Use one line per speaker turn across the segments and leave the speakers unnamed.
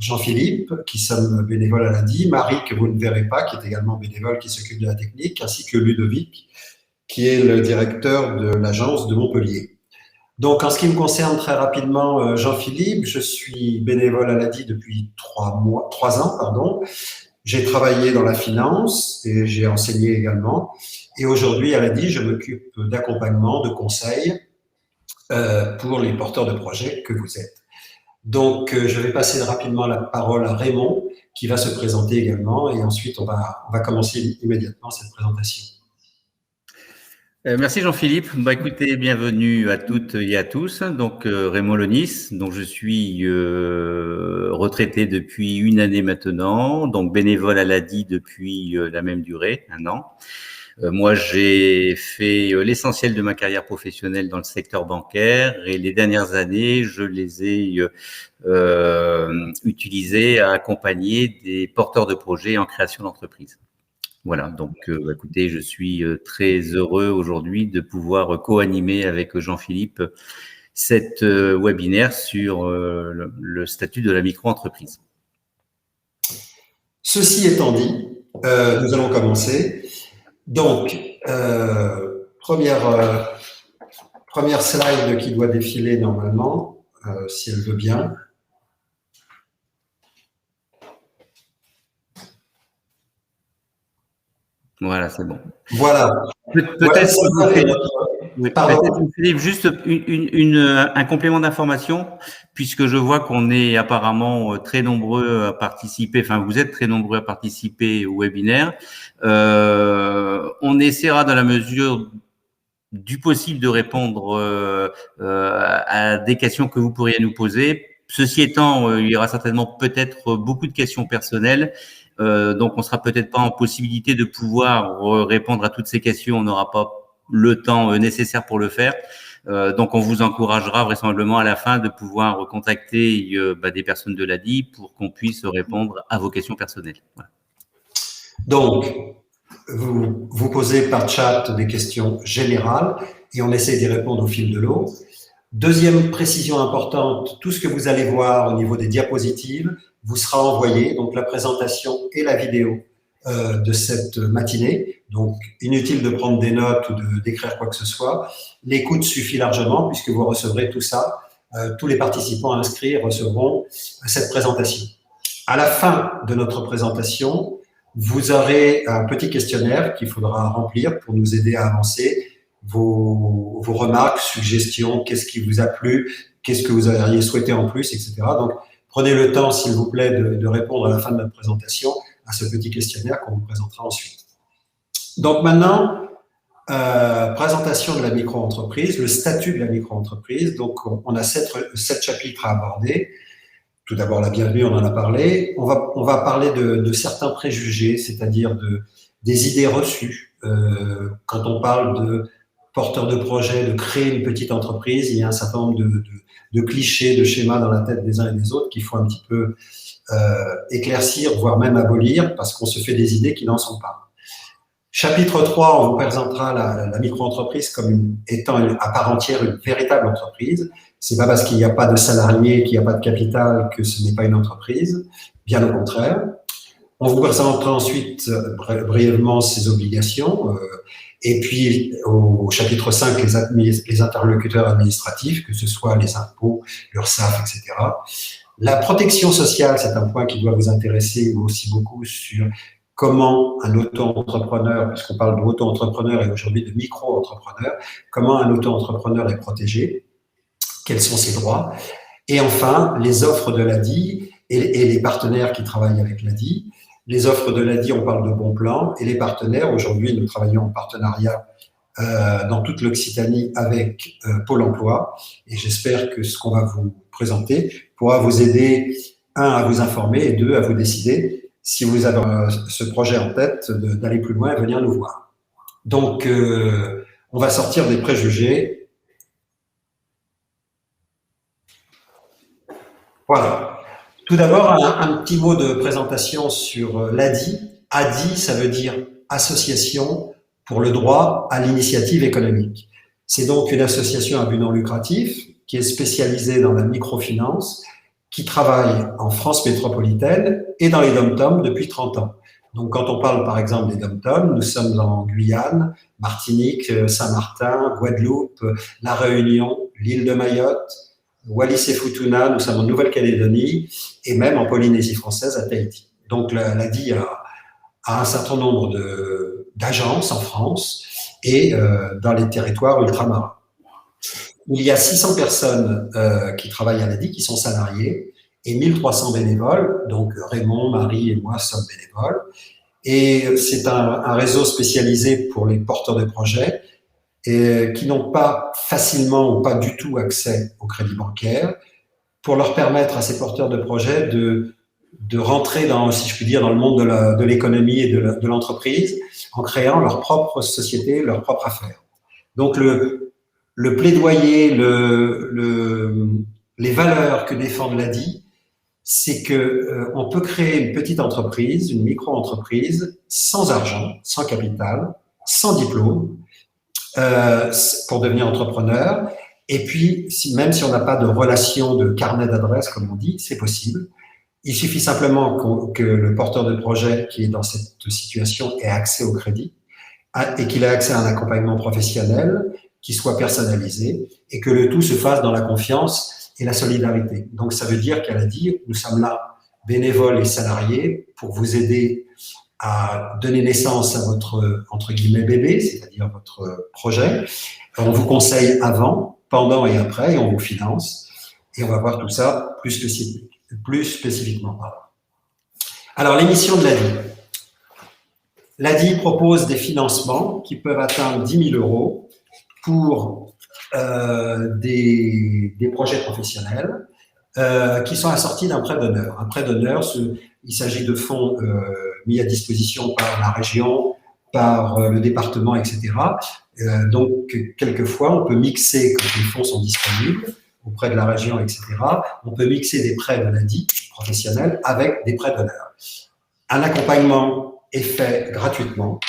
Jean-Philippe, qui sommes bénévoles à l'ADI, Marie, que vous ne verrez pas, qui est également bénévole, qui s'occupe de la technique, ainsi que Ludovic, qui est le directeur de l'agence de Montpellier. Donc, en ce qui me concerne très rapidement, Jean-Philippe, je suis bénévole à l'ADI depuis 3 ans, pardon. J'ai travaillé dans la finance et j'ai enseigné également. Et aujourd'hui, à l'ADI, je m'occupe d'accompagnement, de conseils pour les porteurs de projets que vous êtes. Donc, je vais passer rapidement la parole à Raymond, qui va se présenter également, et ensuite, on va commencer immédiatement cette présentation.
Merci Jean-Philippe. Écoutez, bienvenue à toutes et à tous. Donc Raymond Lonis, donc je suis retraité depuis 1 année maintenant, donc bénévole à l'ADI depuis la même durée, 1 an. Moi, j'ai fait l'essentiel de ma carrière professionnelle dans le secteur bancaire et les dernières années, je les ai utilisées à accompagner des porteurs de projets en création d'entreprise. Voilà, donc écoutez, je suis très heureux aujourd'hui de pouvoir co-animer avec Jean-Philippe cette webinaire sur le statut de la micro-entreprise.
Ceci étant dit, nous allons commencer. Donc, première slide qui doit défiler normalement, si elle veut bien.
Voilà, c'est bon.
Voilà.
Peut-être, Philippe, juste un complément d'information, puisque je vois qu'on est apparemment très nombreux à participer, enfin vous êtes très nombreux à participer au webinaire. On essaiera dans la mesure du possible de répondre à des questions que vous pourriez nous poser. Ceci étant, il y aura certainement peut-être beaucoup de questions personnelles. Donc, on sera peut-être pas en possibilité de pouvoir répondre à toutes ces questions. On n'aura pas le temps nécessaire pour le faire. Donc, on vous encouragera vraisemblablement à la fin de pouvoir contacter des personnes de l'ADI pour qu'on puisse répondre à vos questions personnelles. Voilà.
Donc, vous posez par chat des questions générales et on essaie d'y répondre au fil de l'eau. Deuxième précision importante, tout ce que vous allez voir au niveau des diapositives vous sera envoyé, donc la présentation et la vidéo de cette matinée. Donc, inutile de prendre des notes ou d'écrire quoi que ce soit. L'écoute suffit largement puisque vous recevrez tout ça. Tous les participants inscrits recevront cette présentation. À la fin de notre présentation, vous aurez un petit questionnaire qu'il faudra remplir pour nous aider à avancer. Vos remarques, suggestions, qu'est-ce qui vous a plu, qu'est-ce que vous auriez souhaité en plus, etc. Donc, prenez le temps, s'il vous plaît, de répondre à la fin de notre présentation à ce petit questionnaire qu'on vous présentera ensuite. Donc maintenant, présentation de la micro-entreprise, le statut de la micro-entreprise. Donc, on a 7 chapitres à aborder. Tout d'abord, la bienvenue, on en a parlé. On va parler de certains préjugés, c'est-à-dire des idées reçues. Quand on parle de porteur de projet, de créer une petite entreprise, il y a un certain nombre de clichés, de schémas dans la tête des uns et des autres qu'il faut un petit peu éclaircir, voire même abolir, parce qu'on se fait des idées qui n'en sont pas. Chapitre 3, on vous présentera la micro-entreprise comme étant à part entière une véritable entreprise. C'est pas parce qu'il n'y a pas de salariés, qu'il n'y a pas de capital que ce n'est pas une entreprise, bien au contraire. On vous présentera ensuite brièvement ses obligations, et puis au chapitre 5, les interlocuteurs administratifs, que ce soit les impôts, l'URSSAF, etc. La protection sociale, c'est un point qui doit vous intéresser aussi beaucoup sur comment un auto-entrepreneur, puisqu'on parle d'auto-entrepreneur et aujourd'hui de micro-entrepreneur, comment un auto-entrepreneur est protégé, quels sont ses droits, et enfin, les offres de l'ADI et les partenaires qui travaillent avec l'ADI. Les offres de l'ADI, on parle de bons plans, et les partenaires, aujourd'hui, nous travaillons en partenariat dans toute l'Occitanie avec Pôle emploi, et j'espère que ce qu'on va vous présenter pourra vous aider, 1, à vous informer, et 2, à vous décider, si vous avez ce projet en tête, d'aller plus loin et venir nous voir. Donc, on va sortir des préjugés. Voilà. Tout d'abord, un petit mot de présentation sur l'ADI. ADI, ça veut dire Association pour le droit à l'initiative économique. C'est donc une association à but non lucratif qui est spécialisée dans la microfinance, qui travaillent en France métropolitaine et dans les dom-toms depuis 30 ans. Donc, quand on parle, par exemple, des dom-toms, nous sommes en Guyane, Martinique, Saint-Martin, Guadeloupe, La Réunion, l'île de Mayotte, Wallis et Futuna, nous sommes en Nouvelle-Calédonie et même en Polynésie française, à Tahiti. Donc, l'ADI a un certain nombre d'agences en France et dans les territoires ultramarins. Il y a 600 personnes qui travaillent à l'ADI, qui sont salariées, et 1300 bénévoles, donc Raymond, Marie et moi sommes bénévoles. Et c'est un réseau spécialisé pour les porteurs de projets et qui n'ont pas facilement ou pas du tout accès au crédit bancaire, pour leur permettre à ces porteurs de projets de rentrer dans, si je puis dire, dans le monde de l'économie et de l'entreprise en créant leur propre société, leur propre affaire. Donc le plaidoyer, les valeurs que défend l'ADI, c'est que on peut créer une petite entreprise, une micro-entreprise, sans argent, sans capital, sans diplôme, pour devenir entrepreneur. Et puis, même si on n'a pas de relation de carnet d'adresse, comme on dit, c'est possible. Il suffit simplement que le porteur de projet qui est dans cette situation ait accès au crédit et qu'il ait accès à un accompagnement professionnel qui soit personnalisé et que le tout se fasse dans la confiance et la solidarité. Donc, ça veut dire qu'à l'ADI, nous sommes là, bénévoles et salariés, pour vous aider à donner naissance à votre, entre guillemets, bébé, c'est-à-dire votre projet. On vous conseille avant, pendant et après, et on vous finance. Et on va voir tout ça plus spécifiquement. Alors, les missions de l'ADI. L'ADI propose des financements qui peuvent atteindre 10 000 € pour des projets professionnels qui sont assortis d'un prêt d'honneur. Un prêt d'honneur, il s'agit de fonds mis à disposition par la région, par le département, etc. Donc, quelquefois, on peut mixer, quand les fonds sont disponibles auprès de la région, etc., on peut mixer des prêts de l'ADI professionnels avec des prêts d'honneur. Un accompagnement est fait gratuitement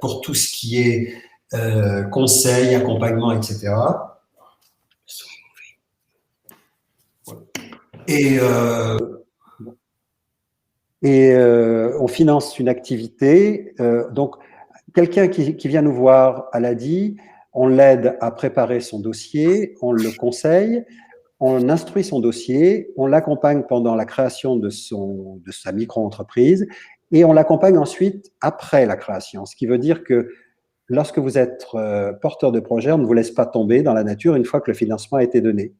pour tout ce qui est conseil, accompagnement, etc. Et on finance une activité. Donc, quelqu'un qui vient nous voir à l'ADI, on l'aide à préparer son dossier, on le conseille, on instruit son dossier, on l'accompagne pendant la création de sa micro-entreprise et on l'accompagne ensuite après la création. Ce qui veut dire que lorsque vous êtes porteur de projet, on ne vous laisse pas tomber dans la nature une fois que le financement a été donné.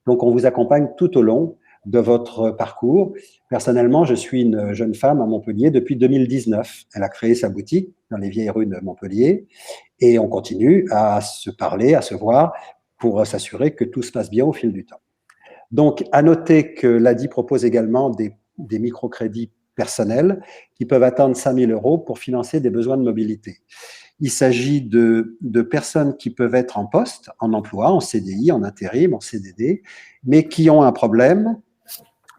Donc, on vous accompagne tout au long de votre parcours. Personnellement, je suis une jeune femme à Montpellier depuis 2019. Elle a créé sa boutique dans les vieilles rues de Montpellier et on continue à se parler, à se voir pour s'assurer que tout se passe bien au fil du temps. Donc, à noter que l'ADI propose également des microcrédits personnels qui peuvent atteindre 5 000 € pour financer des besoins de mobilité. Il s'agit de personnes qui peuvent être en poste, en emploi, en CDI, en intérim, en CDD, mais qui ont un problème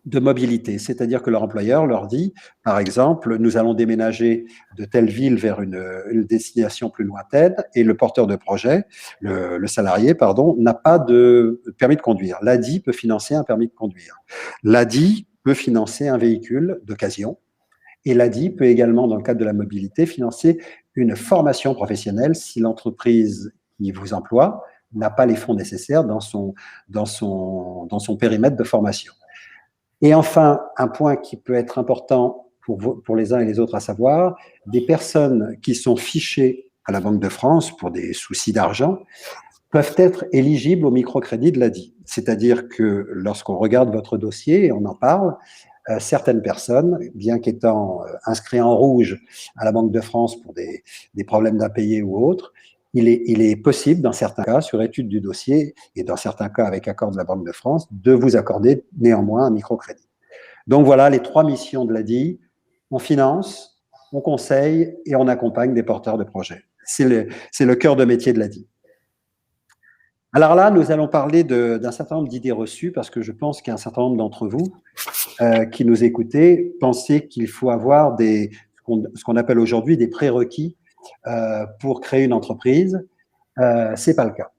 de mobilité. C'est-à-dire que leur employeur leur dit, par exemple, nous allons déménager de telle ville vers une destination plus lointaine et le porteur de projet, le salarié, pardon, n'a pas de permis de conduire. L'ADI peut financer un permis de conduire. L'ADI peut financer un véhicule d'occasion. Et l'ADI peut également, dans le cadre de la mobilité, financer une formation professionnelle si l'entreprise qui vous emploie n'a pas les fonds nécessaires dans son périmètre de formation. Et enfin, un point qui peut être important pour les uns et les autres à savoir, des personnes qui sont fichées à la Banque de France pour des soucis d'argent peuvent être éligibles au microcrédit de l'ADI. C'est-à-dire que lorsqu'on regarde votre dossier et on en parle, certaines personnes, bien qu'étant inscrites en rouge à la Banque de France pour des problèmes d'impayés ou autres, il est possible, dans certains cas, sur étude du dossier, et dans certains cas avec accord de la Banque de France, de vous accorder néanmoins un microcrédit. Donc voilà les 3 missions de l'ADI. On finance, on conseille et on accompagne des porteurs de projets. C'est le cœur de métier de l'ADI. Alors là, nous allons parler d'un certain nombre d'idées reçues parce que je pense qu'un certain nombre d'entre vous qui nous écoutez pensaient qu'il faut avoir ce qu'on appelle aujourd'hui des prérequis pour créer une entreprise. C'est pas le cas.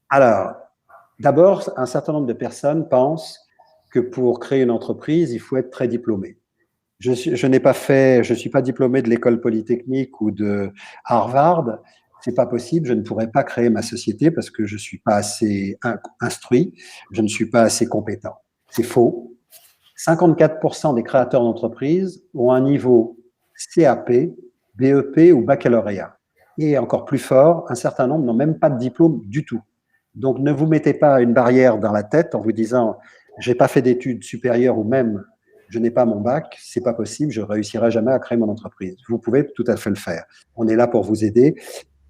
Alors, D'abord, un certain nombre de personnes pensent que pour créer une entreprise, il faut être très diplômé. Je ne suis pas diplômé de l'école polytechnique ou de Harvard. C'est pas possible. Je ne pourrais pas créer ma société parce que je suis pas assez instruit. Je ne suis pas assez compétent. C'est faux. 54% des créateurs d'entreprises ont un niveau CAP, BEP ou baccalauréat. Et encore plus fort, un certain nombre n'ont même pas de diplôme du tout. Donc, ne vous mettez pas une barrière dans la tête en vous disant « j'ai pas fait d'études supérieures » ou même « je n'ai pas mon bac, c'est pas possible, je réussirai jamais à créer mon entreprise ». Vous pouvez tout à fait le faire. On est là pour vous aider.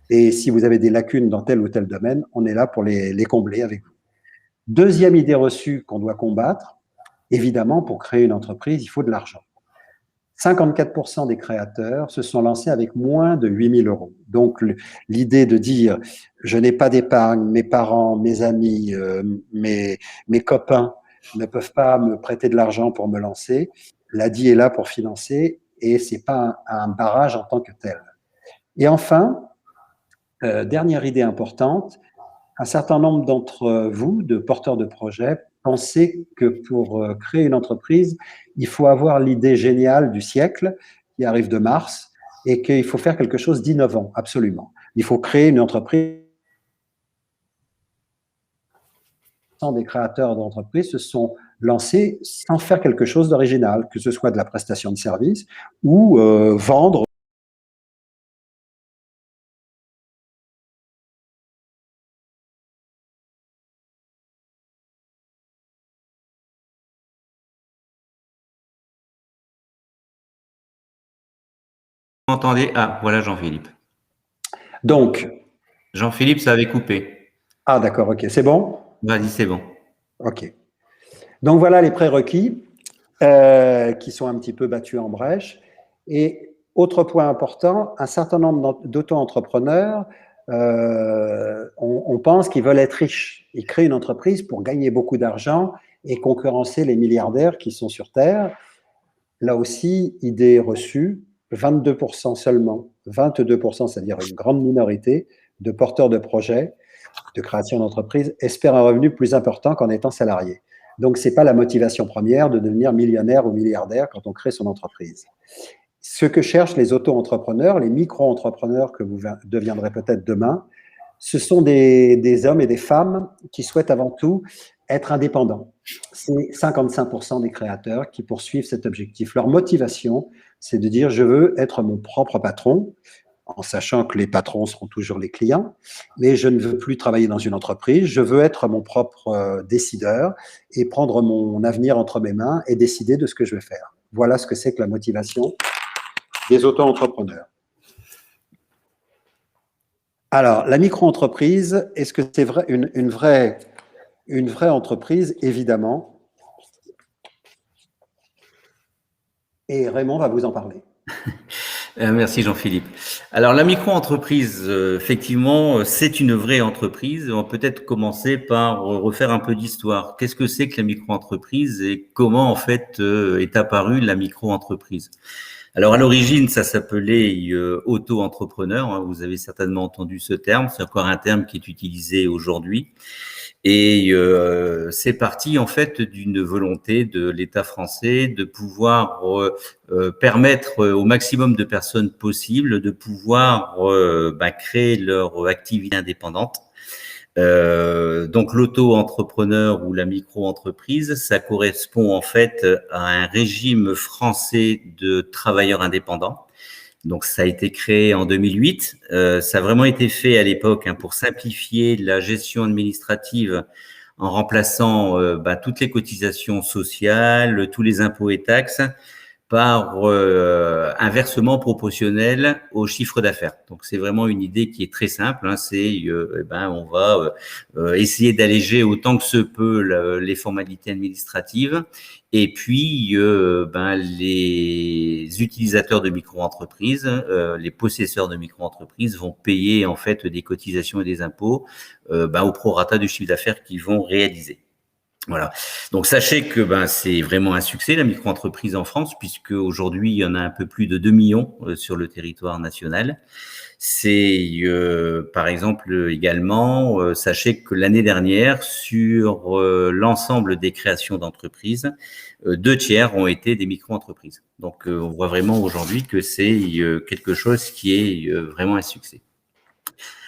Et si vous avez des lacunes dans tel ou tel domaine, on est là pour les combler avec vous. Deuxième idée reçue qu'on doit combattre, évidemment, pour créer une entreprise, il faut de l'argent. 54% des créateurs se sont lancés avec moins de 8 000 euros. Donc, l'idée de dire « je n'ai pas d'épargne, mes parents, mes amis, mes copains ne peuvent pas me prêter de l'argent pour me lancer », l'ADI est là pour financer et ce n'est pas un barrage en tant que tel. Et enfin, dernière idée importante, un certain nombre d'entre vous, de porteurs de projets, pensez que pour créer une entreprise, il faut avoir l'idée géniale du siècle qui arrive de Mars et qu'il faut faire quelque chose d'innovant, absolument. Il faut créer une entreprise. Des créateurs d'entreprises se sont lancés sans faire quelque chose d'original, que ce soit de la prestation de service ou vendre.
Vous m'entendez? Ah, voilà Jean-Philippe.
Donc,
Jean-Philippe, ça avait coupé.
Ah d'accord, ok, c'est bon?
Vas-y, c'est bon.
Ok. Donc voilà les prérequis qui sont un petit peu battus en brèche. Et autre point important, un certain nombre d'auto-entrepreneurs, on pense qu'ils veulent être riches. Ils créent une entreprise pour gagner beaucoup d'argent et concurrencer les milliardaires qui sont sur Terre. Là aussi, idée reçue, 22% seulement, 22%, c'est-à-dire une grande minorité de porteurs de projets de création d'entreprise espèrent un revenu plus important qu'en étant salarié. Donc, ce n'est pas la motivation première de devenir millionnaire ou milliardaire quand on crée son entreprise. Ce que cherchent les auto-entrepreneurs, les micro-entrepreneurs que vous deviendrez peut-être demain, ce sont des hommes et des femmes qui souhaitent avant tout être indépendants. C'est 55% des créateurs qui poursuivent cet objectif. Leur motivation, c'est de dire « je veux être mon propre patron », en sachant que les patrons seront toujours les clients, mais je ne veux plus travailler dans une entreprise, je veux être mon propre décideur et prendre mon avenir entre mes mains et décider de ce que je vais faire. Voilà ce que c'est que la motivation des auto-entrepreneurs. Alors, la micro-entreprise, est-ce que c'est vrai, une vraie entreprise? Évidemment. Et Raymond va vous en parler.
Merci Jean-Philippe. Alors la micro-entreprise, effectivement, c'est une vraie entreprise. On va peut-être commencer par refaire un peu d'histoire. Qu'est-ce que c'est que la micro-entreprise et comment en fait est apparue la micro-entreprise? Alors à l'origine, ça s'appelait auto-entrepreneur. Hein, vous avez certainement entendu ce terme. C'est encore un terme qui est utilisé aujourd'hui. Et c'est parti en fait d'une volonté de l'État français de pouvoir permettre au maximum de personnes possibles de pouvoir créer leur activité indépendante. Donc l'auto-entrepreneur ou la micro-entreprise, ça correspond en fait à un régime français de travailleurs indépendants. Donc ça a été créé en 2008. Ça a vraiment été fait à l'époque pour simplifier la gestion administrative en remplaçant toutes les cotisations sociales, tous les impôts et taxes par un versement proportionnel au chiffre d'affaires. Donc c'est vraiment une idée qui est très simple. Hein, c'est on va essayer d'alléger autant que se peut les formalités administratives. Et puis les utilisateurs de micro-entreprises, les possesseurs de micro-entreprises vont payer en fait des cotisations et des impôts au prorata du chiffre d'affaires qu'ils vont réaliser. Voilà. Donc sachez que c'est vraiment un succès la micro-entreprise en France, puisque aujourd'hui il y en a un peu plus de 2 millions sur le territoire national. C'est par exemple également, sachez que l'année dernière, sur l'ensemble des créations d'entreprises, 2/3 ont été des micro-entreprises. Donc on voit vraiment aujourd'hui que c'est quelque chose qui est vraiment un succès.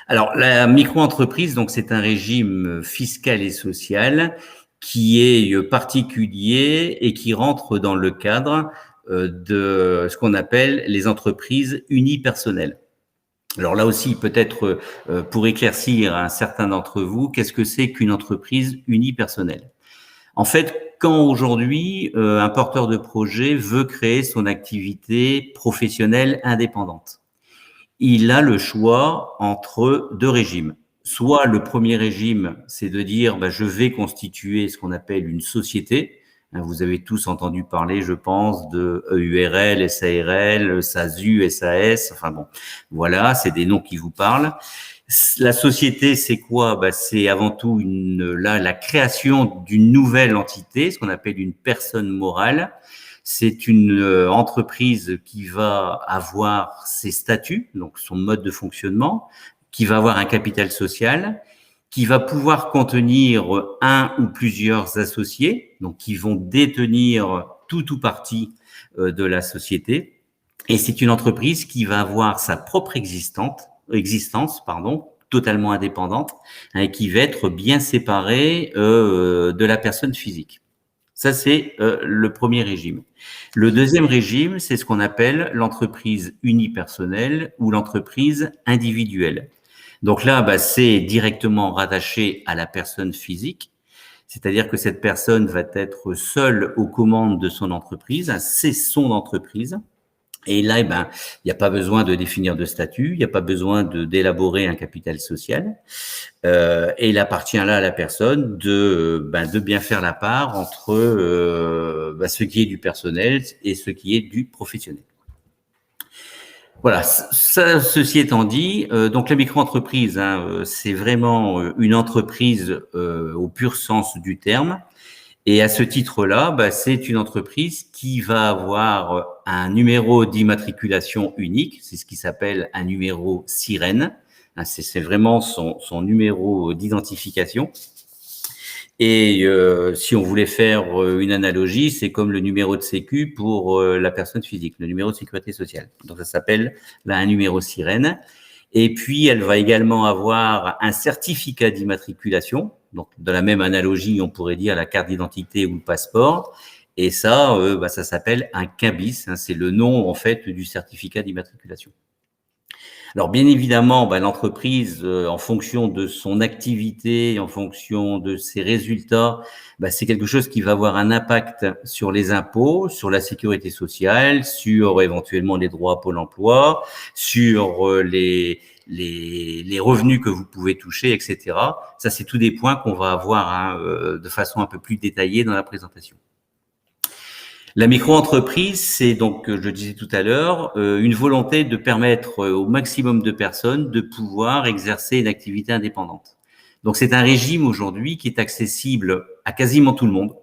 Alors la micro-entreprise, donc c'est un régime fiscal et social qui est particulier et qui rentre dans le cadre de ce qu'on appelle les entreprises unipersonnelles. Alors là aussi, peut-être pour éclaircir à un certain d'entre vous, qu'est-ce que c'est qu'une entreprise unipersonnelle? En fait, quand aujourd'hui un porteur de projet veut créer son activité professionnelle indépendante, il a le choix entre 2 régimes. Soit le premier régime, c'est de dire je vais constituer ce qu'on appelle une société. Vous avez tous entendu parler, je pense, de EURL, SARL, SASU, SAS. Enfin bon, voilà, c'est des noms qui vous parlent. La société, c'est quoi? C'est avant tout la création d'une nouvelle entité, ce qu'on appelle une personne morale. C'est une entreprise qui va avoir ses statuts, donc son mode de fonctionnement, qui va avoir un capital social, qui va pouvoir contenir un ou plusieurs associés, donc qui vont détenir tout ou partie de la société. Et c'est une entreprise qui va avoir sa propre existence, totalement indépendante, et qui va être bien séparée de la personne physique. Ça, c'est le premier régime. Le deuxième régime, c'est ce qu'on appelle l'entreprise unipersonnelle ou l'entreprise individuelle. Donc là, c'est directement rattaché à la personne physique, c'est-à-dire que cette personne va être seule aux commandes de son entreprise, c'est son entreprise. Et là, il n'y a pas besoin de définir de statut, il n'y a pas besoin d'élaborer un capital social. Et il appartient là à la personne de bien faire la part entre ce qui est du personnel et ce qui est du professionnel. Voilà, ceci étant dit, donc la micro-entreprise, c'est vraiment une entreprise au pur sens du terme. Et à ce titre-là, c'est une entreprise qui va avoir un numéro d'immatriculation unique, c'est ce qui s'appelle un numéro sirène. C'est vraiment son numéro d'identification. Et si on voulait faire une analogie, c'est comme le numéro de sécu pour la personne physique, le numéro de sécurité sociale. Donc ça s'appelle là un numéro sirène. Et puis elle va également avoir un certificat d'immatriculation. Donc de la même analogie, on pourrait dire la carte d'identité ou le passeport. Et ça, ça s'appelle un CABIS. C'est le nom en fait du certificat d'immatriculation. Alors bien évidemment, l'entreprise, en fonction de son activité, en fonction de ses résultats, c'est quelque chose qui va avoir un impact sur les impôts, sur la sécurité sociale, sur éventuellement les droits à Pôle emploi, sur les revenus que vous pouvez toucher, etc. Ça, c'est tous des points qu'on va avoir de façon un peu plus détaillée dans la présentation. La micro-entreprise, c'est donc, je le disais tout à l'heure, une volonté de permettre au maximum de personnes de pouvoir exercer une activité indépendante. Donc, c'est un régime aujourd'hui qui est accessible à quasiment tout le monde,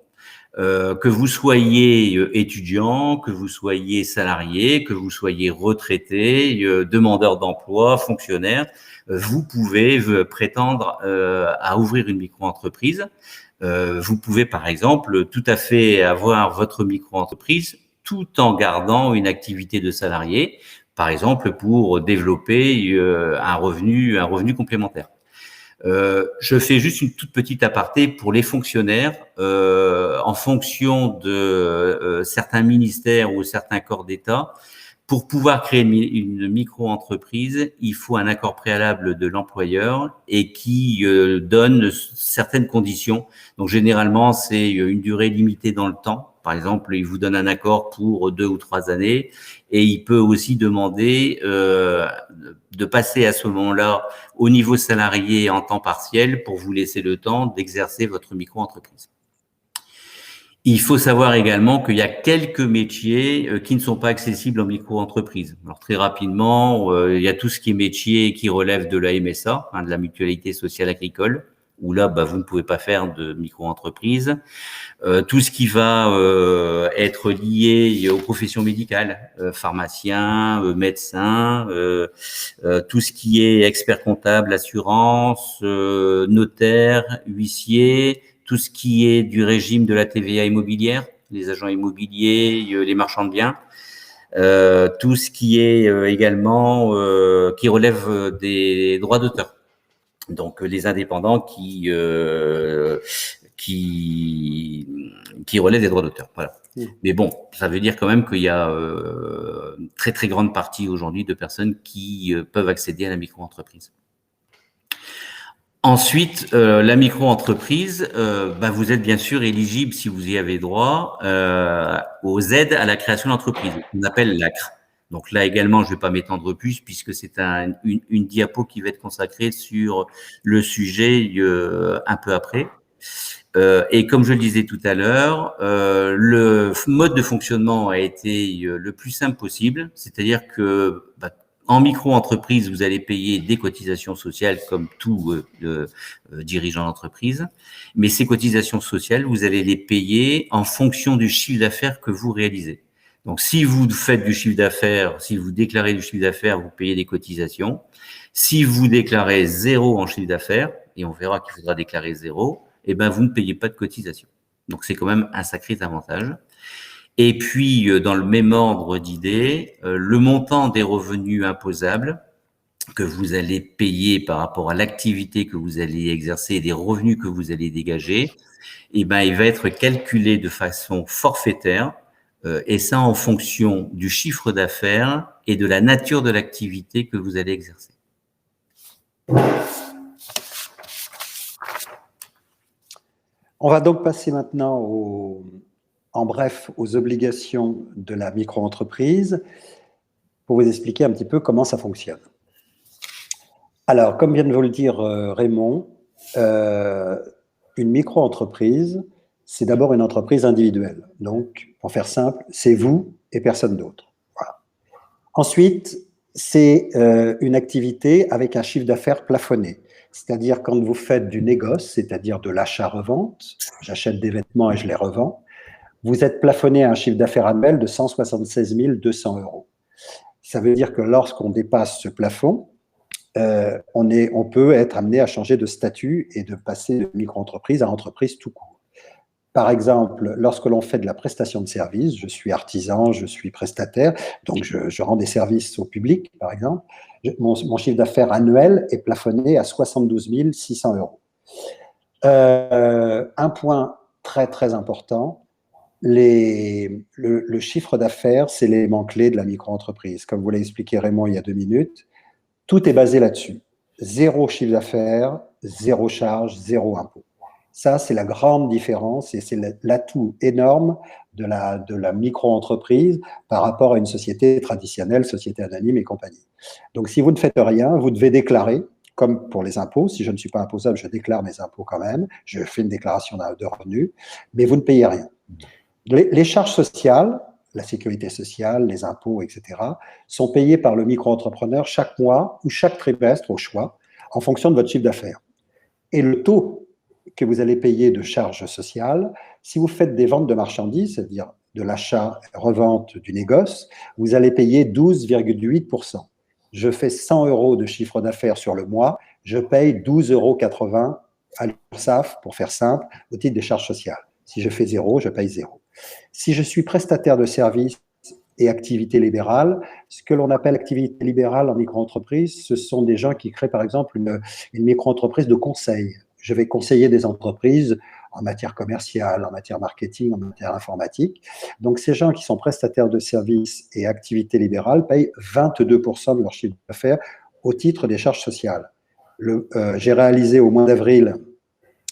que vous soyez étudiant, que vous soyez salarié, que vous soyez retraité, demandeur d'emploi, fonctionnaire, vous pouvez prétendre à ouvrir une micro-entreprise. Vous pouvez, par exemple, tout à fait avoir votre micro-entreprise tout en gardant une activité de salarié, par exemple, pour développer un revenu complémentaire. Je fais juste une toute petite aparté pour les fonctionnaires. En fonction de certains ministères ou certains corps d'État, pour pouvoir créer une micro-entreprise, il faut un accord préalable de l'employeur et qui donne certaines conditions. Donc, généralement, c'est une durée limitée dans le temps. Par exemple, il vous donne un accord pour 2 ou 3 années et il peut aussi demander de passer à ce moment-là au niveau salarié en temps partiel pour vous laisser le temps d'exercer votre micro-entreprise. Il faut savoir également qu'il y a quelques métiers qui ne sont pas accessibles en micro-entreprise. Alors très rapidement, il y a tout ce qui est métier qui relève de la MSA, de la mutualité sociale agricole. où là, vous ne pouvez pas faire de micro-entreprise. Tout ce qui va être lié aux professions médicales, pharmacien, médecin, tout ce qui est expert comptable, assurance, notaire, huissier, tout ce qui est du régime de la TVA immobilière, les agents immobiliers, les marchands de biens, tout ce qui est également qui relève des droits d'auteur. Donc les indépendants qui relèvent des droits d'auteur. Voilà. Mais bon, ça veut dire quand même qu'il y a une très très grande partie aujourd'hui de personnes qui peuvent accéder à la micro-entreprise. Ensuite, la micro-entreprise, vous êtes bien sûr éligible, si vous y avez droit, aux aides à la création d'entreprise, qu'on appelle l'ACRE. Donc là également, je ne vais pas m'étendre plus puisque c'est une diapo qui va être consacrée sur le sujet un peu après. Et comme je le disais tout à l'heure, le mode de fonctionnement a été le plus simple possible, c'est-à-dire que en micro-entreprise, vous allez payer des cotisations sociales comme tout dirigeant d'entreprise, mais ces cotisations sociales, vous allez les payer en fonction du chiffre d'affaires que vous réalisez. Donc, si vous faites du chiffre d'affaires, si vous déclarez du chiffre d'affaires, vous payez des cotisations. Si vous déclarez 0 en chiffre d'affaires, et on verra qu'il faudra déclarer 0, vous ne payez pas de cotisation. Donc, c'est quand même un sacré avantage. Et puis, dans le même ordre d'idées, le montant des revenus imposables que vous allez payer par rapport à l'activité que vous allez exercer et des revenus que vous allez dégager, il va être calculé de façon forfaitaire, et ça en fonction du chiffre d'affaires et de la nature de l'activité que vous allez exercer.
On va donc passer maintenant en bref aux obligations de la micro-entreprise pour vous expliquer un petit peu comment ça fonctionne. Alors, comme vient de vous le dire Raymond, une micro-entreprise, c'est d'abord une entreprise individuelle. Donc, pour faire simple, c'est vous et personne d'autre. Voilà. Ensuite, c'est une activité avec un chiffre d'affaires plafonné. C'est-à-dire quand vous faites du négoce, c'est-à-dire de l'achat-revente, j'achète des vêtements et je les revends, vous êtes plafonné à un chiffre d'affaires annuel de 176 200 €. Ça veut dire que lorsqu'on dépasse ce plafond, on peut être amené à changer de statut et de passer de micro-entreprise à entreprise tout court. Par exemple, lorsque l'on fait de la prestation de services, je suis artisan, je suis prestataire, donc je rends des services au public, par exemple, mon chiffre d'affaires annuel est plafonné à 72 600 €. Un point très très important, le chiffre d'affaires, c'est l'élément clé de la micro-entreprise. Comme vous l'a expliqué Raymond il y a 2 minutes, tout est basé là-dessus. 0 chiffre d'affaires, 0 charge, 0 impôt. Ça, c'est la grande différence et c'est l'atout énorme de la micro-entreprise par rapport à une société traditionnelle, société anonyme et compagnie. Donc, si vous ne faites rien, vous devez déclarer, comme pour les impôts. Si je ne suis pas imposable, je déclare mes impôts quand même. Je fais une déclaration de revenus, mais vous ne payez rien. Les charges sociales, la sécurité sociale, les impôts, etc., sont payés par le micro-entrepreneur chaque mois ou chaque trimestre au choix, en fonction de votre chiffre d'affaires. Et le taux que vous allez payer de charges sociales, si vous faites des ventes de marchandises, c'est-à-dire de l'achat-revente du négoce, vous allez payer 12,8%. Je fais 100 € de chiffre d'affaires sur le mois, je paye 12,80 € à l'URSSAF, pour faire simple, au titre des charges sociales. Si je fais 0, je paye 0. Si je suis prestataire de services et activité libérale, ce que l'on appelle activité libérale en micro-entreprise, ce sont des gens qui créent par exemple une micro-entreprise de conseil. Je vais conseiller des entreprises en matière commerciale, en matière marketing, en matière informatique. Donc, ces gens qui sont prestataires de services et activités libérales payent 22% de leur chiffre d'affaires au titre des charges sociales. J'ai réalisé au mois d'avril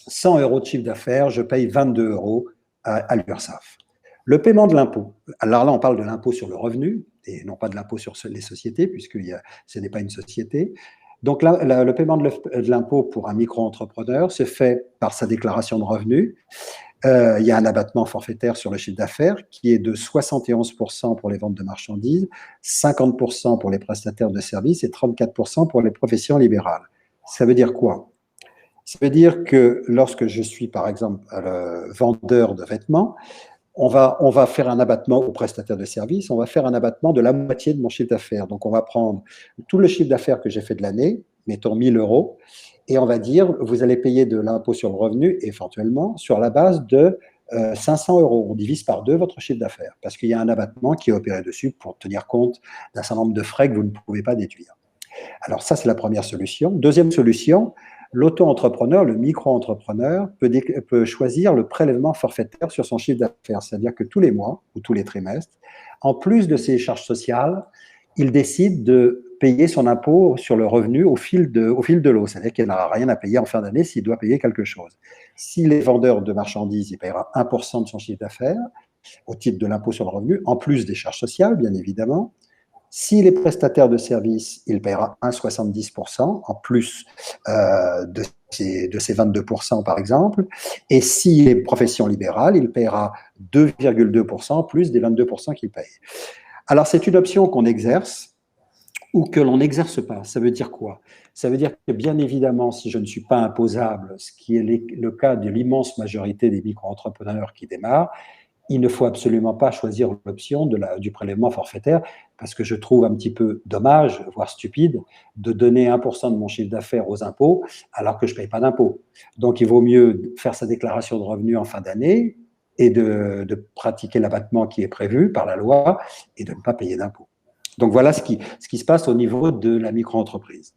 100 € de chiffre d'affaires, je paye 22 € à l'URSSAF. Le paiement de l'impôt. Alors là, on parle de l'impôt sur le revenu et non pas de l'impôt sur les sociétés, puisque ce n'est pas une société. Donc, le paiement de l'impôt pour un micro-entrepreneur se fait par sa déclaration de revenus. Il y a un abattement forfaitaire sur le chiffre d'affaires qui est de 71% pour les ventes de marchandises, 50% pour les prestataires de services et 34% pour les professions libérales. Ça veut dire quoi? Ça veut dire que lorsque je suis, par exemple, vendeur de vêtements, on va faire un abattement au prestataire de service, on va faire un abattement de la moitié de mon chiffre d'affaires. Donc, on va prendre tout le chiffre d'affaires que j'ai fait de l'année, mettons 1 000 euros, et on va dire, vous allez payer de l'impôt sur le revenu, éventuellement, sur la base de 500 euros. On divise par 2 votre chiffre d'affaires, parce qu'il y a un abattement qui est opéré dessus pour tenir compte d'un certain nombre de frais que vous ne pouvez pas déduire. Alors ça, c'est la première solution. Deuxième solution, l'auto-entrepreneur, le micro-entrepreneur peut choisir le prélèvement forfaitaire sur son chiffre d'affaires. C'est-à-dire que tous les mois ou tous les trimestres, en plus de ses charges sociales, il décide de payer son impôt sur le revenu au fil de l'eau. C'est-à-dire qu'il n'aura rien à payer en fin d'année s'il doit payer quelque chose. S'il est vendeur de marchandises, il paiera 1% de son chiffre d'affaires au titre de l'impôt sur le revenu, en plus des charges sociales, bien évidemment. S'il est prestataire de service, il paiera 1,70% en plus de ses 22% par exemple. Et s'il est profession libérale, il paiera 2,2% en plus des 22% qu'il paye. Alors c'est une option qu'on exerce ou que l'on n'exerce pas. Ça veut dire quoi? Ça veut dire que bien évidemment, si je ne suis pas imposable, ce qui est le cas de l'immense majorité des micro-entrepreneurs qui démarrent, il ne faut absolument pas choisir l'option du prélèvement forfaitaire parce que je trouve un petit peu dommage, voire stupide, de donner 1% de mon chiffre d'affaires aux impôts alors que je ne paye pas d'impôts. Donc, il vaut mieux faire sa déclaration de revenus en fin d'année et de pratiquer l'abattement qui est prévu par la loi et de ne pas payer d'impôts. Donc, voilà ce qui se passe au niveau de la micro-entreprise.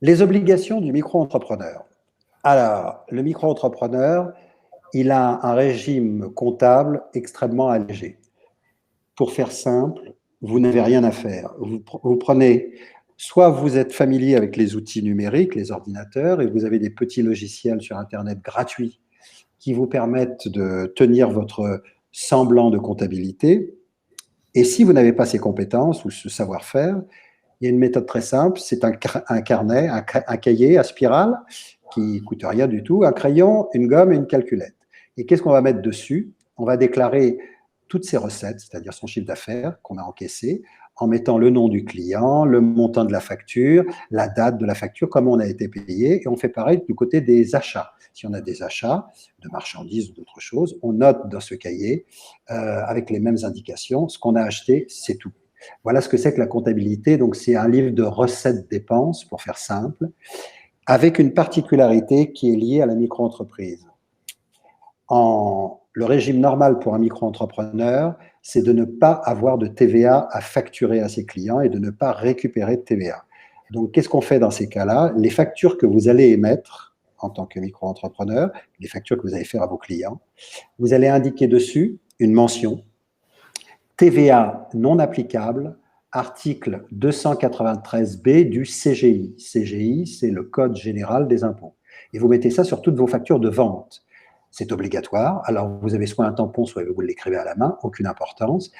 Les obligations du micro-entrepreneur. Alors, le micro-entrepreneur, il a un régime comptable extrêmement allégé. Pour faire simple, vous n'avez rien à faire. Vous prenez, soit vous êtes familier avec les outils numériques, les ordinateurs, et vous avez des petits logiciels sur Internet gratuits qui vous permettent de tenir votre semblant de comptabilité. Et si vous n'avez pas ces compétences ou ce savoir-faire, il y a une méthode très simple, c'est un carnet, un cahier à spirale qui ne coûte rien du tout, un crayon, une gomme et une calculette. Et qu'est-ce qu'on va mettre dessus? On va déclarer toutes ses recettes, c'est-à-dire son chiffre d'affaires qu'on a encaissé, en mettant le nom du client, le montant de la facture, la date de la facture, comment on a été payé, et on fait pareil du côté des achats. Si on a des achats de marchandises ou d'autres choses, on note dans ce cahier, avec les mêmes indications, ce qu'on a acheté, c'est tout. Voilà ce que c'est que la comptabilité. Donc, c'est un livre de recettes-dépenses, pour faire simple, avec une particularité qui est liée à la micro-entreprise. Le régime normal pour un micro-entrepreneur, c'est de ne pas avoir de TVA à facturer à ses clients et de ne pas récupérer de TVA. Donc, qu'est-ce qu'on fait dans ces cas-là? Les factures que vous allez émettre en tant que micro-entrepreneur, les factures que vous allez faire à vos clients, vous allez indiquer dessus une mention TVA non applicable, article 293B du CGI. CGI, c'est le Code général des impôts. Et vous mettez ça sur toutes vos factures de vente. C'est obligatoire. Alors, vous avez soit un tampon, soit vous l'écrivez à la main, aucune importance.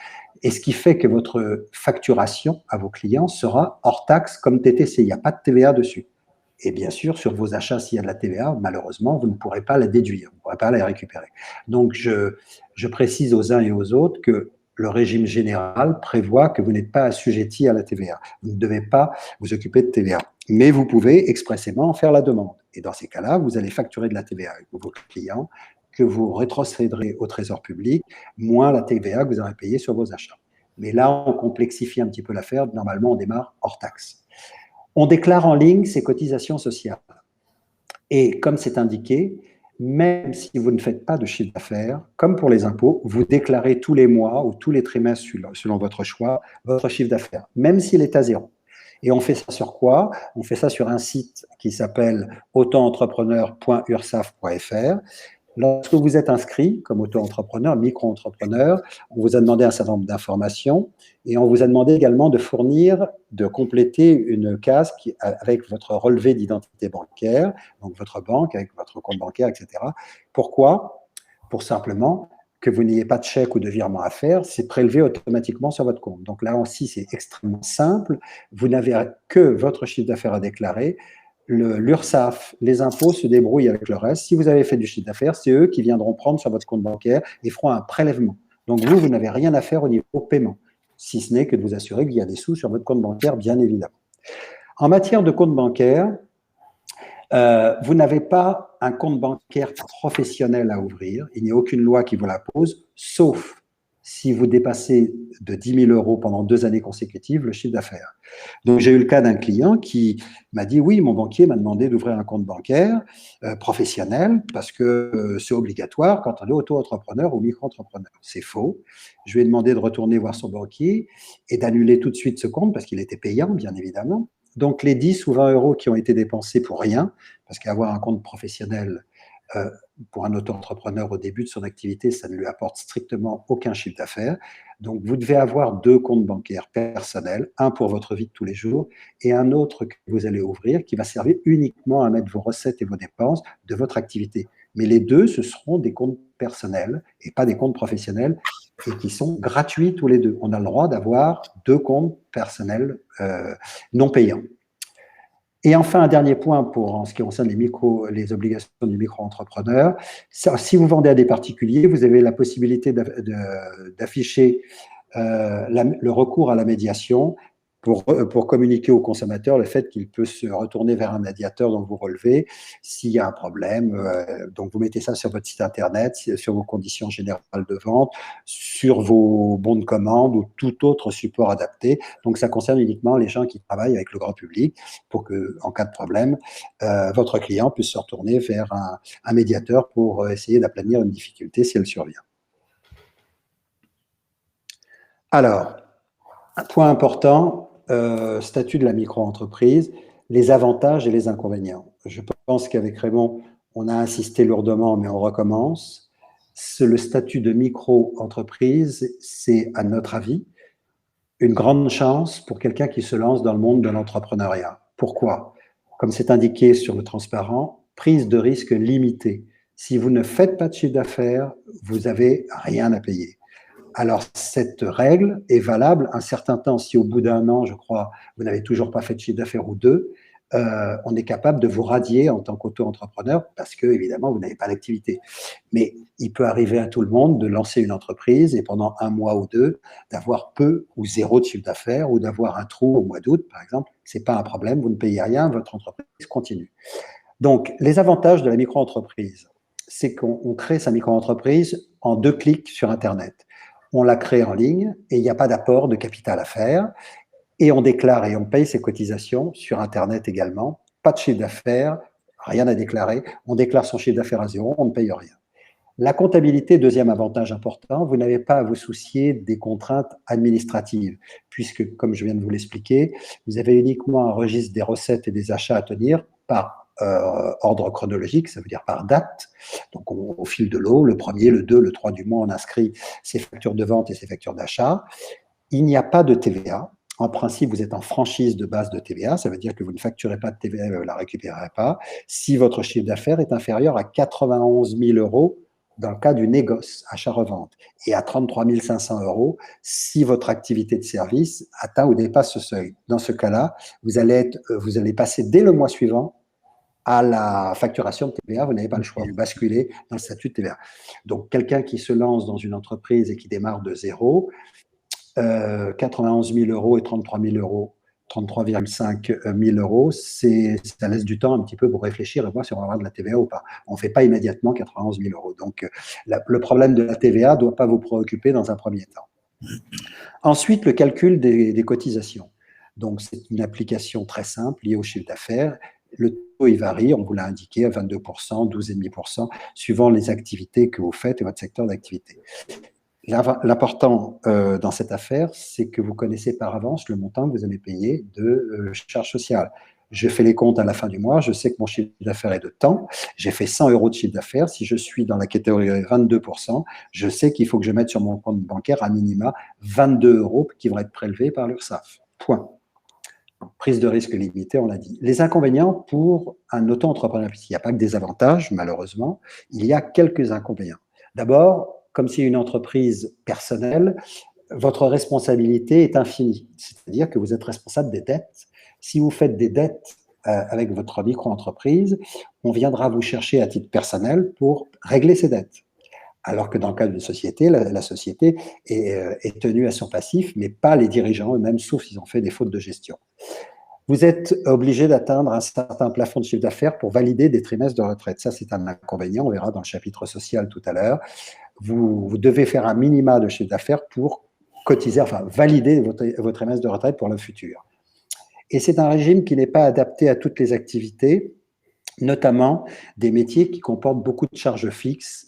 Et ce qui fait que votre facturation à vos clients sera hors taxe comme TTC. Il n'y a pas de TVA dessus. Et bien sûr, sur vos achats, s'il y a de la TVA, malheureusement, vous ne pourrez pas la déduire, vous ne pourrez pas la récupérer. Donc, je précise aux uns et aux autres que le régime général prévoit que vous n'êtes pas assujetti à la TVA. Vous ne devez pas vous occuper de TVA. Mais vous pouvez expressément en faire la demande. Et dans ces cas-là, vous allez facturer de la TVA avec vos clients que vous rétrocéderez au Trésor public, moins la TVA que vous aurez payée sur vos achats. Mais là, on complexifie un petit peu l'affaire. Normalement, on démarre hors taxe. On déclare en ligne ses cotisations sociales. Et comme c'est indiqué, même si vous ne faites pas de chiffre d'affaires, comme pour les impôts, vous déclarez tous les mois ou tous les trimestres, selon votre choix, votre chiffre d'affaires, même s'il est à zéro. Et on fait ça sur quoi? On fait ça sur un site qui s'appelle autoentrepreneur.ursaf.fr. Lorsque vous êtes inscrit comme auto-entrepreneur, micro-entrepreneur, on vous a demandé un certain nombre d'informations et on vous a demandé également de compléter une case avec votre relevé d'identité bancaire, donc votre banque avec votre compte bancaire, etc. Pourquoi? Pour simplement que vous n'ayez pas de chèque ou de virement à faire, c'est prélevé automatiquement sur votre compte. Donc là aussi, c'est extrêmement simple. Vous n'avez que votre chiffre d'affaires à déclarer. L'URSSAF, les impôts se débrouillent avec le reste. Si vous avez fait du chiffre d'affaires, c'est eux qui viendront prendre sur votre compte bancaire et feront un prélèvement. Donc vous n'avez rien à faire au niveau paiement, si ce n'est que de vous assurer qu'il y a des sous sur votre compte bancaire, bien évidemment. En matière de compte bancaire,
Vous n'avez pas un compte bancaire professionnel à ouvrir. Il n'y a aucune loi qui vous la pose, sauf si vous dépassez de 10 000 euros pendant 2 années consécutives le chiffre d'affaires. Donc, j'ai eu le cas d'un client qui m'a dit, oui, mon banquier m'a demandé d'ouvrir un compte bancaire professionnel parce que c'est obligatoire quand on est auto-entrepreneur ou micro-entrepreneur. C'est faux. Je lui ai demandé de retourner voir son banquier et d'annuler tout de suite ce compte parce qu'il était payant, bien évidemment. Donc, les 10 ou 20 euros qui ont été dépensés pour rien, parce qu'avoir un compte professionnel pour un auto-entrepreneur au début de son activité, ça ne lui apporte strictement aucun chiffre d'affaires. Donc, vous devez avoir 2 comptes bancaires personnels, un pour votre vie de tous les jours et un autre que vous allez ouvrir qui va servir uniquement à mettre vos recettes et vos dépenses de votre activité. Mais les deux, ce seront des comptes personnels et pas des comptes professionnels et qui sont gratuits tous les deux. On a le droit d'avoir 2 comptes personnels non payants. Et enfin, un dernier point en ce qui concerne les obligations du micro-entrepreneur. Si vous vendez à des particuliers, vous avez la possibilité d'afficher le recours à la médiation pour communiquer au consommateur le fait qu'il peut se retourner vers un médiateur dont vous relevez s'il y a un problème. Donc, vous mettez ça sur votre site internet, sur vos conditions générales de vente, sur vos bons de commande ou tout autre support adapté. Donc, ça concerne uniquement les gens qui travaillent avec le grand public pour que, en cas de problème, votre client puisse se retourner vers un médiateur pour essayer d'aplanir une difficulté si elle survient. Alors, un point important, statut de la micro-entreprise, les avantages et les inconvénients. Je pense qu'avec Raymond, on a insisté lourdement, mais on recommence. Le statut de micro-entreprise, c'est, à notre avis, une grande chance pour quelqu'un qui se lance dans le monde de l'entrepreneuriat. Pourquoi? Comme c'est indiqué sur le transparent, prise de risque limitée. Si vous ne faites pas de chiffre d'affaires, vous n'avez rien à payer. Alors, cette règle est valable un certain temps. Si au bout d'un an, je crois, vous n'avez toujours pas fait de chiffre d'affaires ou 2, on est capable de vous radier en tant qu'auto-entrepreneur parce que, évidemment, vous n'avez pas d'activité. Mais il peut arriver à tout le monde de lancer une entreprise et pendant 1 mois ou 2, d'avoir peu ou 0 de chiffre d'affaires ou d'avoir un trou au mois d'août, par exemple. Ce n'est pas un problème, vous ne payez rien, votre entreprise continue. Donc, les avantages de la micro-entreprise, c'est qu'on crée sa micro-entreprise en 2 clics sur Internet. On la crée en ligne et il n'y a pas d'apport de capital à faire. Et on déclare et on paye ses cotisations sur Internet également. Pas de chiffre d'affaires, rien à déclarer. On déclare son chiffre d'affaires à 0, on ne paye rien. La comptabilité, deuxième avantage important, vous n'avez pas à vous soucier des contraintes administratives, puisque, comme je viens de vous l'expliquer, vous avez uniquement un registre des recettes et des achats à tenir par ordre chronologique, ça veut dire par date. Donc, au fil de l'eau, le 1er, le 2, le 3 du mois, on inscrit ses factures de vente et ses factures d'achat. Il n'y a pas de TVA. En principe, vous êtes en franchise de base de TVA. Ça veut dire que vous ne facturez pas de TVA et vous ne la récupérez pas. Si votre chiffre d'affaires est inférieur à 91 000 euros dans le cas du négoce, achat-revente, et à 33 500 euros si votre activité de service atteint ou dépasse ce seuil. Dans ce cas-là, vous allez passer dès le mois suivant à la facturation de TVA, vous n'avez pas le choix, vous basculez dans le statut de TVA. Donc, quelqu'un qui se lance dans une entreprise et qui démarre de zéro, 91 000 euros et 33 000 euros, 33,5 000 euros, ça laisse du temps un petit peu pour réfléchir et voir si on va avoir de la TVA ou pas. On ne fait pas immédiatement 91 000 euros. Donc, le problème de la TVA ne doit pas vous préoccuper dans un premier temps. Ensuite, le calcul des cotisations. Donc, c'est une application très simple liée au chiffre d'affaires. Le taux, il varie, on vous l'a indiqué, à 22%, 12,5%, suivant les activités que vous faites et votre secteur d'activité. L'important dans cette affaire, c'est que vous connaissez par avance le montant que vous allez payer de charges sociales. Je fais les comptes à la fin du mois, je sais que mon chiffre d'affaires est de temps, j'ai fait 100 euros de chiffre d'affaires. Si je suis dans la catégorie 22%, je sais qu'il faut que je mette sur mon compte bancaire à minima 22 euros qui vont être prélevés par l'URSSAF. Point. Prise de risque limitée, on l'a dit. Les inconvénients pour un auto-entrepreneur, puisqu'il n'y a pas que des avantages, malheureusement, il y a quelques inconvénients. D'abord, comme c'est une entreprise personnelle, votre responsabilité est infinie. C'est-à-dire que vous êtes responsable des dettes. Si vous faites des dettes avec votre micro-entreprise, on viendra vous chercher à titre personnel pour régler ces dettes. Alors que dans le cas d'une société, la société est tenue à son passif, mais pas les dirigeants eux-mêmes, sauf s'ils ont fait des fautes de gestion. Vous êtes obligé d'atteindre un certain plafond de chiffre d'affaires pour valider des trimestres de retraite. Ça, c'est un inconvénient, on verra dans le chapitre social tout à l'heure. Vous devez faire un minima de chiffre d'affaires pour cotiser, enfin valider vos trimestres de retraite pour le futur. Et c'est un régime qui n'est pas adapté à toutes les activités, notamment des métiers qui comportent beaucoup de charges fixes.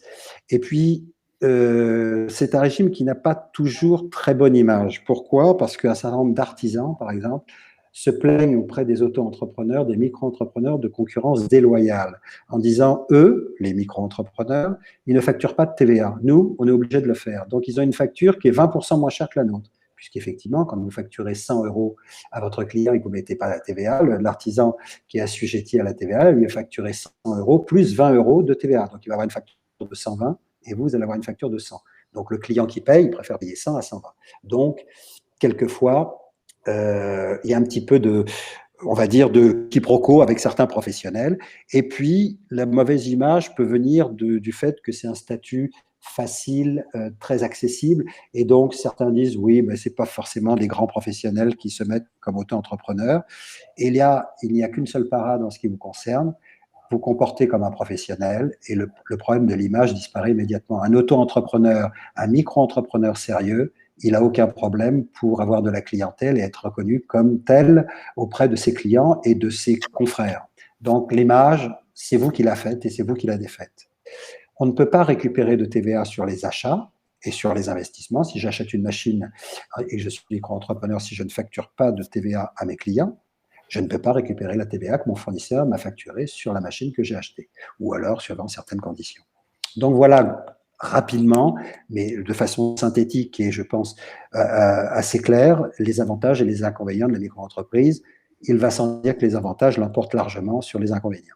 Et puis, c'est un régime qui n'a pas toujours très bonne image. Pourquoi? Parce qu'un certain nombre d'artisans, par exemple, se plaignent auprès des auto-entrepreneurs, des micro-entrepreneurs de concurrence déloyale, en disant, eux, les micro-entrepreneurs, ils ne facturent pas de TVA. Nous, on est obligé de le faire. Donc, ils ont une facture qui est 20% moins chère que la nôtre. Puisqu'effectivement, quand vous facturez 100 € à votre client et que vous ne mettez pas la TVA, l'artisan qui est assujetti à la TVA, lui est facturé 100 € plus 20 € de TVA. Donc, il va avoir une facture de 120 et vous allez avoir une facture de 100. Donc, le client qui paye, il préfère payer 100 à 120. Donc, quelquefois, il y a un petit peu de, on va dire, de quiproquo avec certains professionnels. Et puis, la mauvaise image peut venir du fait que c'est un statut facile, très accessible. Et donc, certains disent, oui, mais ce n'est pas forcément des grands professionnels qui se mettent comme auto-entrepreneurs. Et il n'y a qu'une seule parade en ce qui vous concerne. Vous comportez comme un professionnel et le problème de l'image disparaît immédiatement. Un auto-entrepreneur, un micro-entrepreneur sérieux, il n'a aucun problème pour avoir de la clientèle et être reconnu comme tel auprès de ses clients et de ses confrères. Donc, l'image, c'est vous qui la faites et c'est vous qui la défaites. On ne peut pas récupérer de TVA sur les achats et sur les investissements. Si j'achète une machine et que je suis micro-entrepreneur, si je ne facture pas de TVA à mes clients, je ne peux pas récupérer la TVA que mon fournisseur m'a facturée sur la machine que j'ai achetée, ou alors suivant certaines conditions. Donc voilà, rapidement, mais de façon synthétique et je pense assez claire, les avantages et les inconvénients de la micro-entreprise. Il va sans dire que les avantages l'emportent largement sur les inconvénients.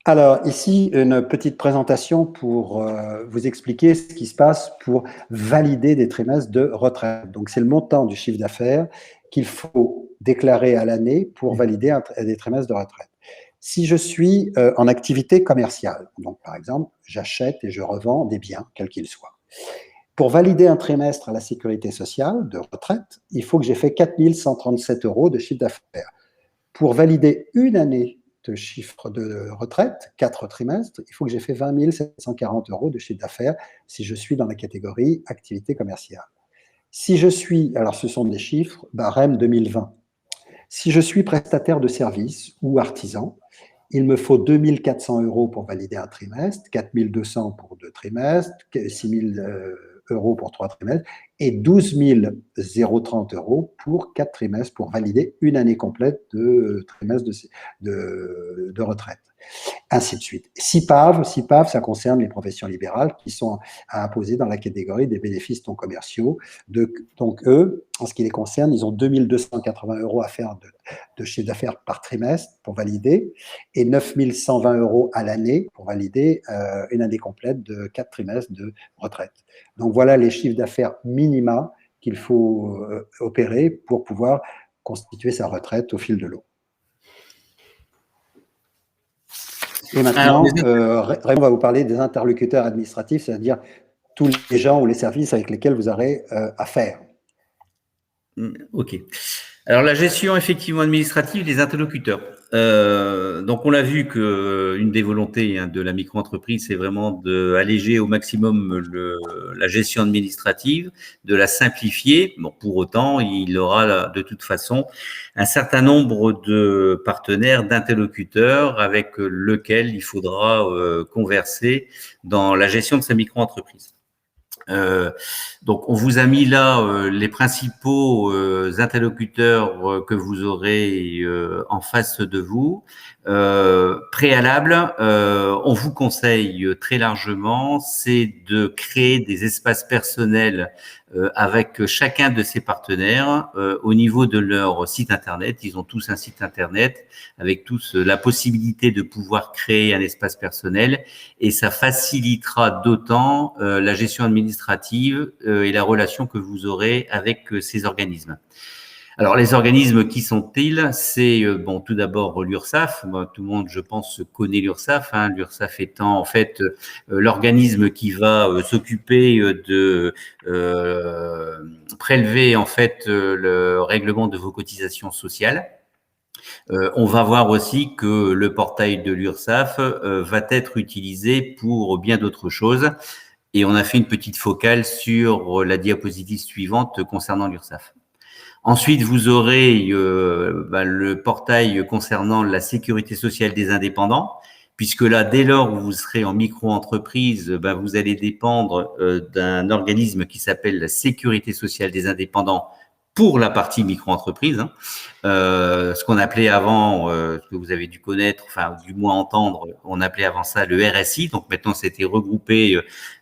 Alors, ici, une petite présentation pour vous expliquer ce qui se passe pour valider des trimestres de retraite. Donc, c'est le montant du chiffre d'affaires qu'il faut déclarer à l'année pour valider des trimestres de retraite. Si je suis en activité commerciale, donc par exemple, j'achète et je revends des biens, quels qu'ils soient. Pour valider un trimestre à la sécurité sociale de retraite, il faut que j'ai fait 4 137 € de chiffre d'affaires. Pour valider une année de chiffre de retraite, 4 trimestres, il faut que j'ai fait 20 740 € de chiffre d'affaires si je suis dans la catégorie activité commerciale. Si je suis, alors ce sont des chiffres, barème 2020. Si je suis prestataire de services ou artisan, il me faut 2 400 € pour valider un trimestre, 4 200 pour 2 trimestres, 6 000 € pour 3 trimestres et 12 030 € pour 4 trimestres pour valider une année complète de trimestre de retraite. Ainsi de suite. CIPAV, ça concerne les professions libérales qui sont à imposer dans la catégorie des bénéfices non commerciaux. Donc, eux, en ce qui les concerne, ils ont 2 280 € à faire de chiffre d'affaires par trimestre pour valider et 9 120 € à l'année pour valider une année complète de 4 trimestres de retraite. Donc, voilà les chiffres d'affaires minima qu'il faut opérer pour pouvoir constituer sa retraite au fil de l'eau. Et maintenant, Raymond va vous parler des interlocuteurs administratifs, c'est-à-dire tous les gens ou les services avec lesquels vous aurez affaire.
Ok. Alors, la gestion effectivement administrative des interlocuteurs. Donc, on l'a vu que une des volontés de la micro-entreprise, c'est vraiment d'alléger au maximum la gestion administrative, de la simplifier. Bon, pour autant, il aura de toute façon un certain nombre de partenaires, d'interlocuteurs avec lesquels il faudra converser dans la gestion de sa micro-entreprise. Donc, on vous a mis là les principaux interlocuteurs que vous aurez en face de vous. Préalable, on vous conseille très largement, c'est de créer des espaces personnels avec chacun de ces partenaires au niveau de leur site internet. Ils ont tous un site internet avec tous la possibilité de pouvoir créer un espace personnel et ça facilitera d'autant la gestion administrative et la relation que vous aurez avec ces organismes. Alors, les organismes, qui sont-ils? C'est, bon, tout d'abord l'URSSAF. Tout le monde, je pense, connaît l'URSSAF. L'URSSAF étant en fait l'organisme qui va s'occuper de prélever en fait le règlement de vos cotisations sociales. On va voir aussi que le portail de l'URSSAF va être utilisé pour bien d'autres choses. Et on a fait une petite focale sur la diapositive suivante concernant l'URSSAF. Ensuite, vous aurez le portail concernant la sécurité sociale des indépendants, puisque là, dès lors où vous serez en micro-entreprise, vous allez dépendre d'un organisme qui s'appelle la sécurité sociale des indépendants pour la partie micro-entreprise. Ce qu'on appelait avant, ce que vous avez dû connaître, enfin du moins entendre, on appelait avant ça le RSI. Donc maintenant, c'était regroupé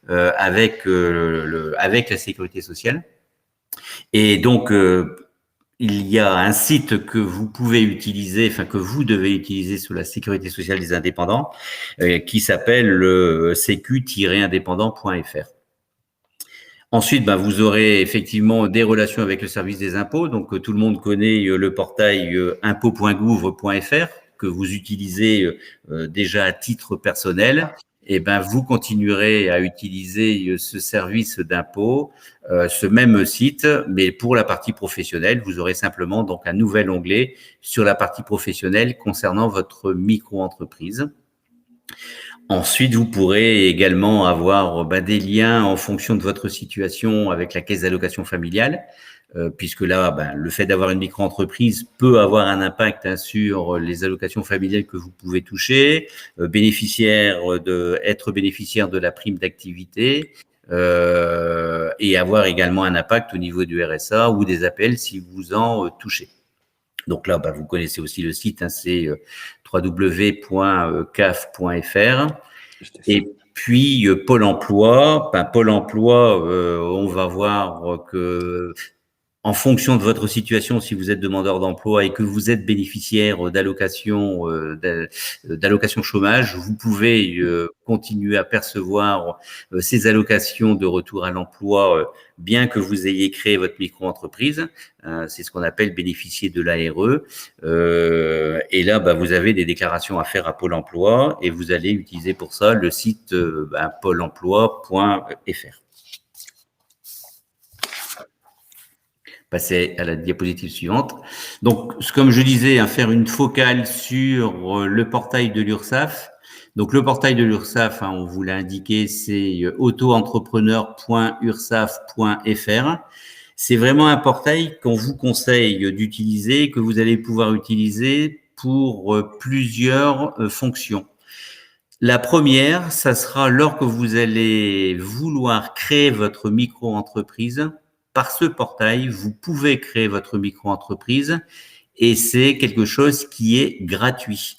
avec la sécurité sociale. Et donc, il y a un site que vous pouvez utiliser, enfin que vous devez utiliser sur la sécurité sociale des indépendants, qui s'appelle le sécu-indépendant.fr. Ensuite, vous aurez effectivement des relations avec le service des impôts. Donc, tout le monde connaît le portail impôts.gouv.fr que vous utilisez déjà à titre personnel. Et vous continuerez à utiliser ce service d'impôt, ce même site, mais pour la partie professionnelle, vous aurez simplement donc un nouvel onglet sur la partie professionnelle concernant votre micro-entreprise. Ensuite, vous pourrez également avoir des liens en fonction de votre situation avec la caisse d'allocation familiale, puisque là, le fait d'avoir une micro-entreprise peut avoir un impact sur les allocations familiales que vous pouvez toucher, être bénéficiaire de la prime d'activité, et avoir également un impact au niveau du RSA ou des APL si vous en touchez. Donc là, vous connaissez aussi le site, c'est www.caf.fr. Et puis Pôle emploi. Pôle emploi, on va voir que en fonction de votre situation, si vous êtes demandeur d'emploi et que vous êtes bénéficiaire d'allocation chômage, vous pouvez continuer à percevoir ces allocations de retour à l'emploi, bien que vous ayez créé votre micro-entreprise. C'est ce qu'on appelle bénéficier de l'ARE. Et là, vous avez des déclarations à faire à Pôle emploi et vous allez utiliser pour ça le site pôle emploi.fr. Passer à la diapositive suivante. Donc, comme je disais, faire une focale sur le portail de l'URSSAF. Donc, le portail de l'URSSAF, on vous l'a indiqué, c'est auto-entrepreneur.ursaf.fr. C'est vraiment un portail qu'on vous conseille d'utiliser, que vous allez pouvoir utiliser pour plusieurs fonctions. La première, ça sera lorsque vous allez vouloir créer votre micro-entreprise. Par ce portail, vous pouvez créer votre micro-entreprise et c'est quelque chose qui est gratuit.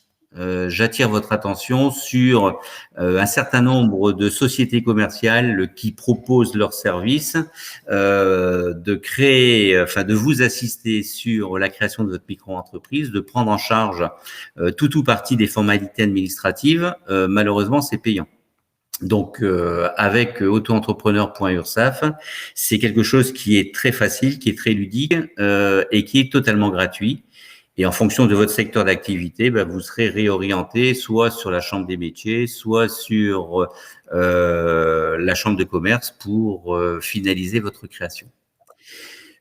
J'attire votre attention sur un certain nombre de sociétés commerciales qui proposent leurs services, de vous assister sur la création de votre micro-entreprise, de prendre en charge tout ou partie des formalités administratives. Malheureusement, c'est payant. Donc, avec auto-entrepreneur.ursaf, c'est quelque chose qui est très facile, qui est très ludique et qui est totalement gratuit. Et en fonction de votre secteur d'activité, vous serez réorienté soit sur la Chambre des métiers, soit sur la Chambre de commerce pour finaliser votre création.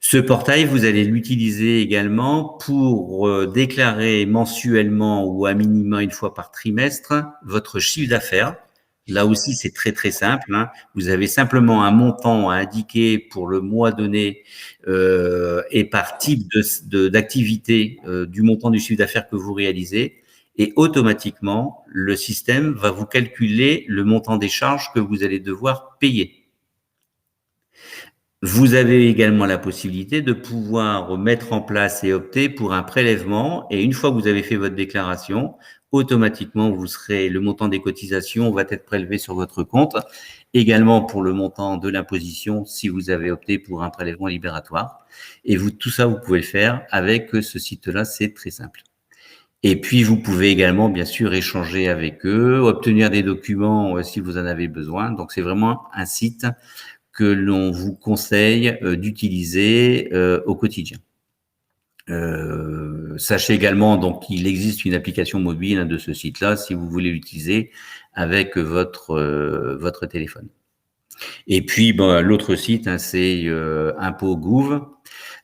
Ce portail, vous allez l'utiliser également pour déclarer mensuellement ou à minima une fois par trimestre votre chiffre d'affaires. Là aussi, c'est très, très simple. Vous avez simplement un montant à indiquer pour le mois donné et par type d'activité du montant du chiffre d'affaires que vous réalisez. Et automatiquement, le système va vous calculer le montant des charges que vous allez devoir payer. Vous avez également la possibilité de pouvoir mettre en place et opter pour un prélèvement. Et une fois que vous avez fait votre déclaration, automatiquement, le montant des cotisations va être prélevé sur votre compte. Également pour le montant de l'imposition, si vous avez opté pour un prélèvement libératoire. Et tout ça, vous pouvez le faire avec ce site-là, c'est très simple. Et puis, vous pouvez également, bien sûr, échanger avec eux, obtenir des documents si vous en avez besoin. Donc, c'est vraiment un site que l'on vous conseille d'utiliser au quotidien. Sachez également donc qu'il existe une application mobile de ce site-là si vous voulez l'utiliser avec votre téléphone. Et puis l'autre site, c'est Impôt.gouv.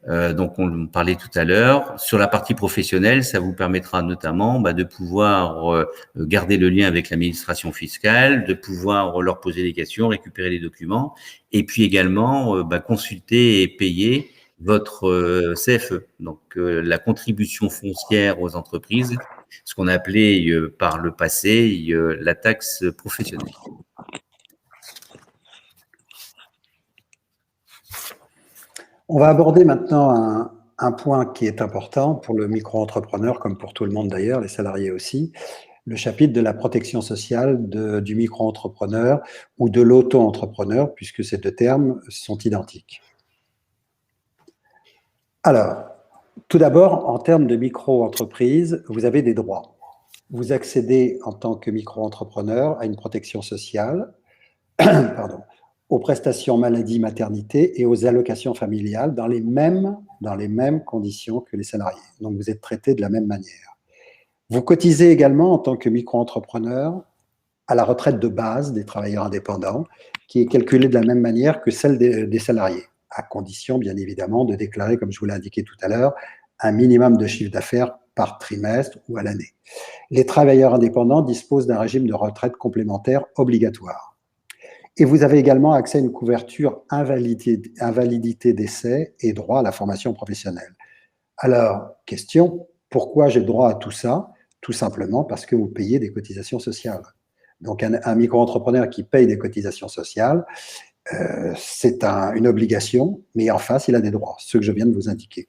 Donc on parlait tout à l'heure. Sur la partie professionnelle, ça vous permettra notamment de pouvoir garder le lien avec l'administration fiscale, de pouvoir leur poser des questions, récupérer les documents, et puis également consulter et payer votre CFE, donc la contribution foncière aux entreprises, ce qu'on appelait par le passé la taxe professionnelle.
On va aborder maintenant un point qui est important pour le micro-entrepreneur, comme pour tout le monde d'ailleurs, les salariés aussi, le chapitre de la protection sociale du micro-entrepreneur ou de l'auto-entrepreneur, puisque ces deux termes sont identiques. Alors, tout d'abord, en termes de micro-entreprise, vous avez des droits. Vous accédez en tant que micro-entrepreneur à une protection sociale, pardon, aux prestations maladie, maternité et aux allocations familiales dans les mêmes conditions que les salariés. Donc, vous êtes traité de la même manière. Vous cotisez également en tant que micro-entrepreneur à la retraite de base des travailleurs indépendants, qui est calculée de la même manière que celle des salariés, à condition, bien évidemment, de déclarer, comme je vous l'ai indiqué tout à l'heure, un minimum de chiffre d'affaires par trimestre ou à l'année. Les travailleurs indépendants disposent d'un régime de retraite complémentaire obligatoire. Et vous avez également accès à une couverture invalidité d'essai et droit à la formation professionnelle. Alors, question, pourquoi j'ai droit à tout ça? Tout simplement parce que vous payez des cotisations sociales. Donc, un micro-entrepreneur qui paye des cotisations sociales, c'est une obligation, mais en face, il a des droits, ceux que je viens de vous indiquer.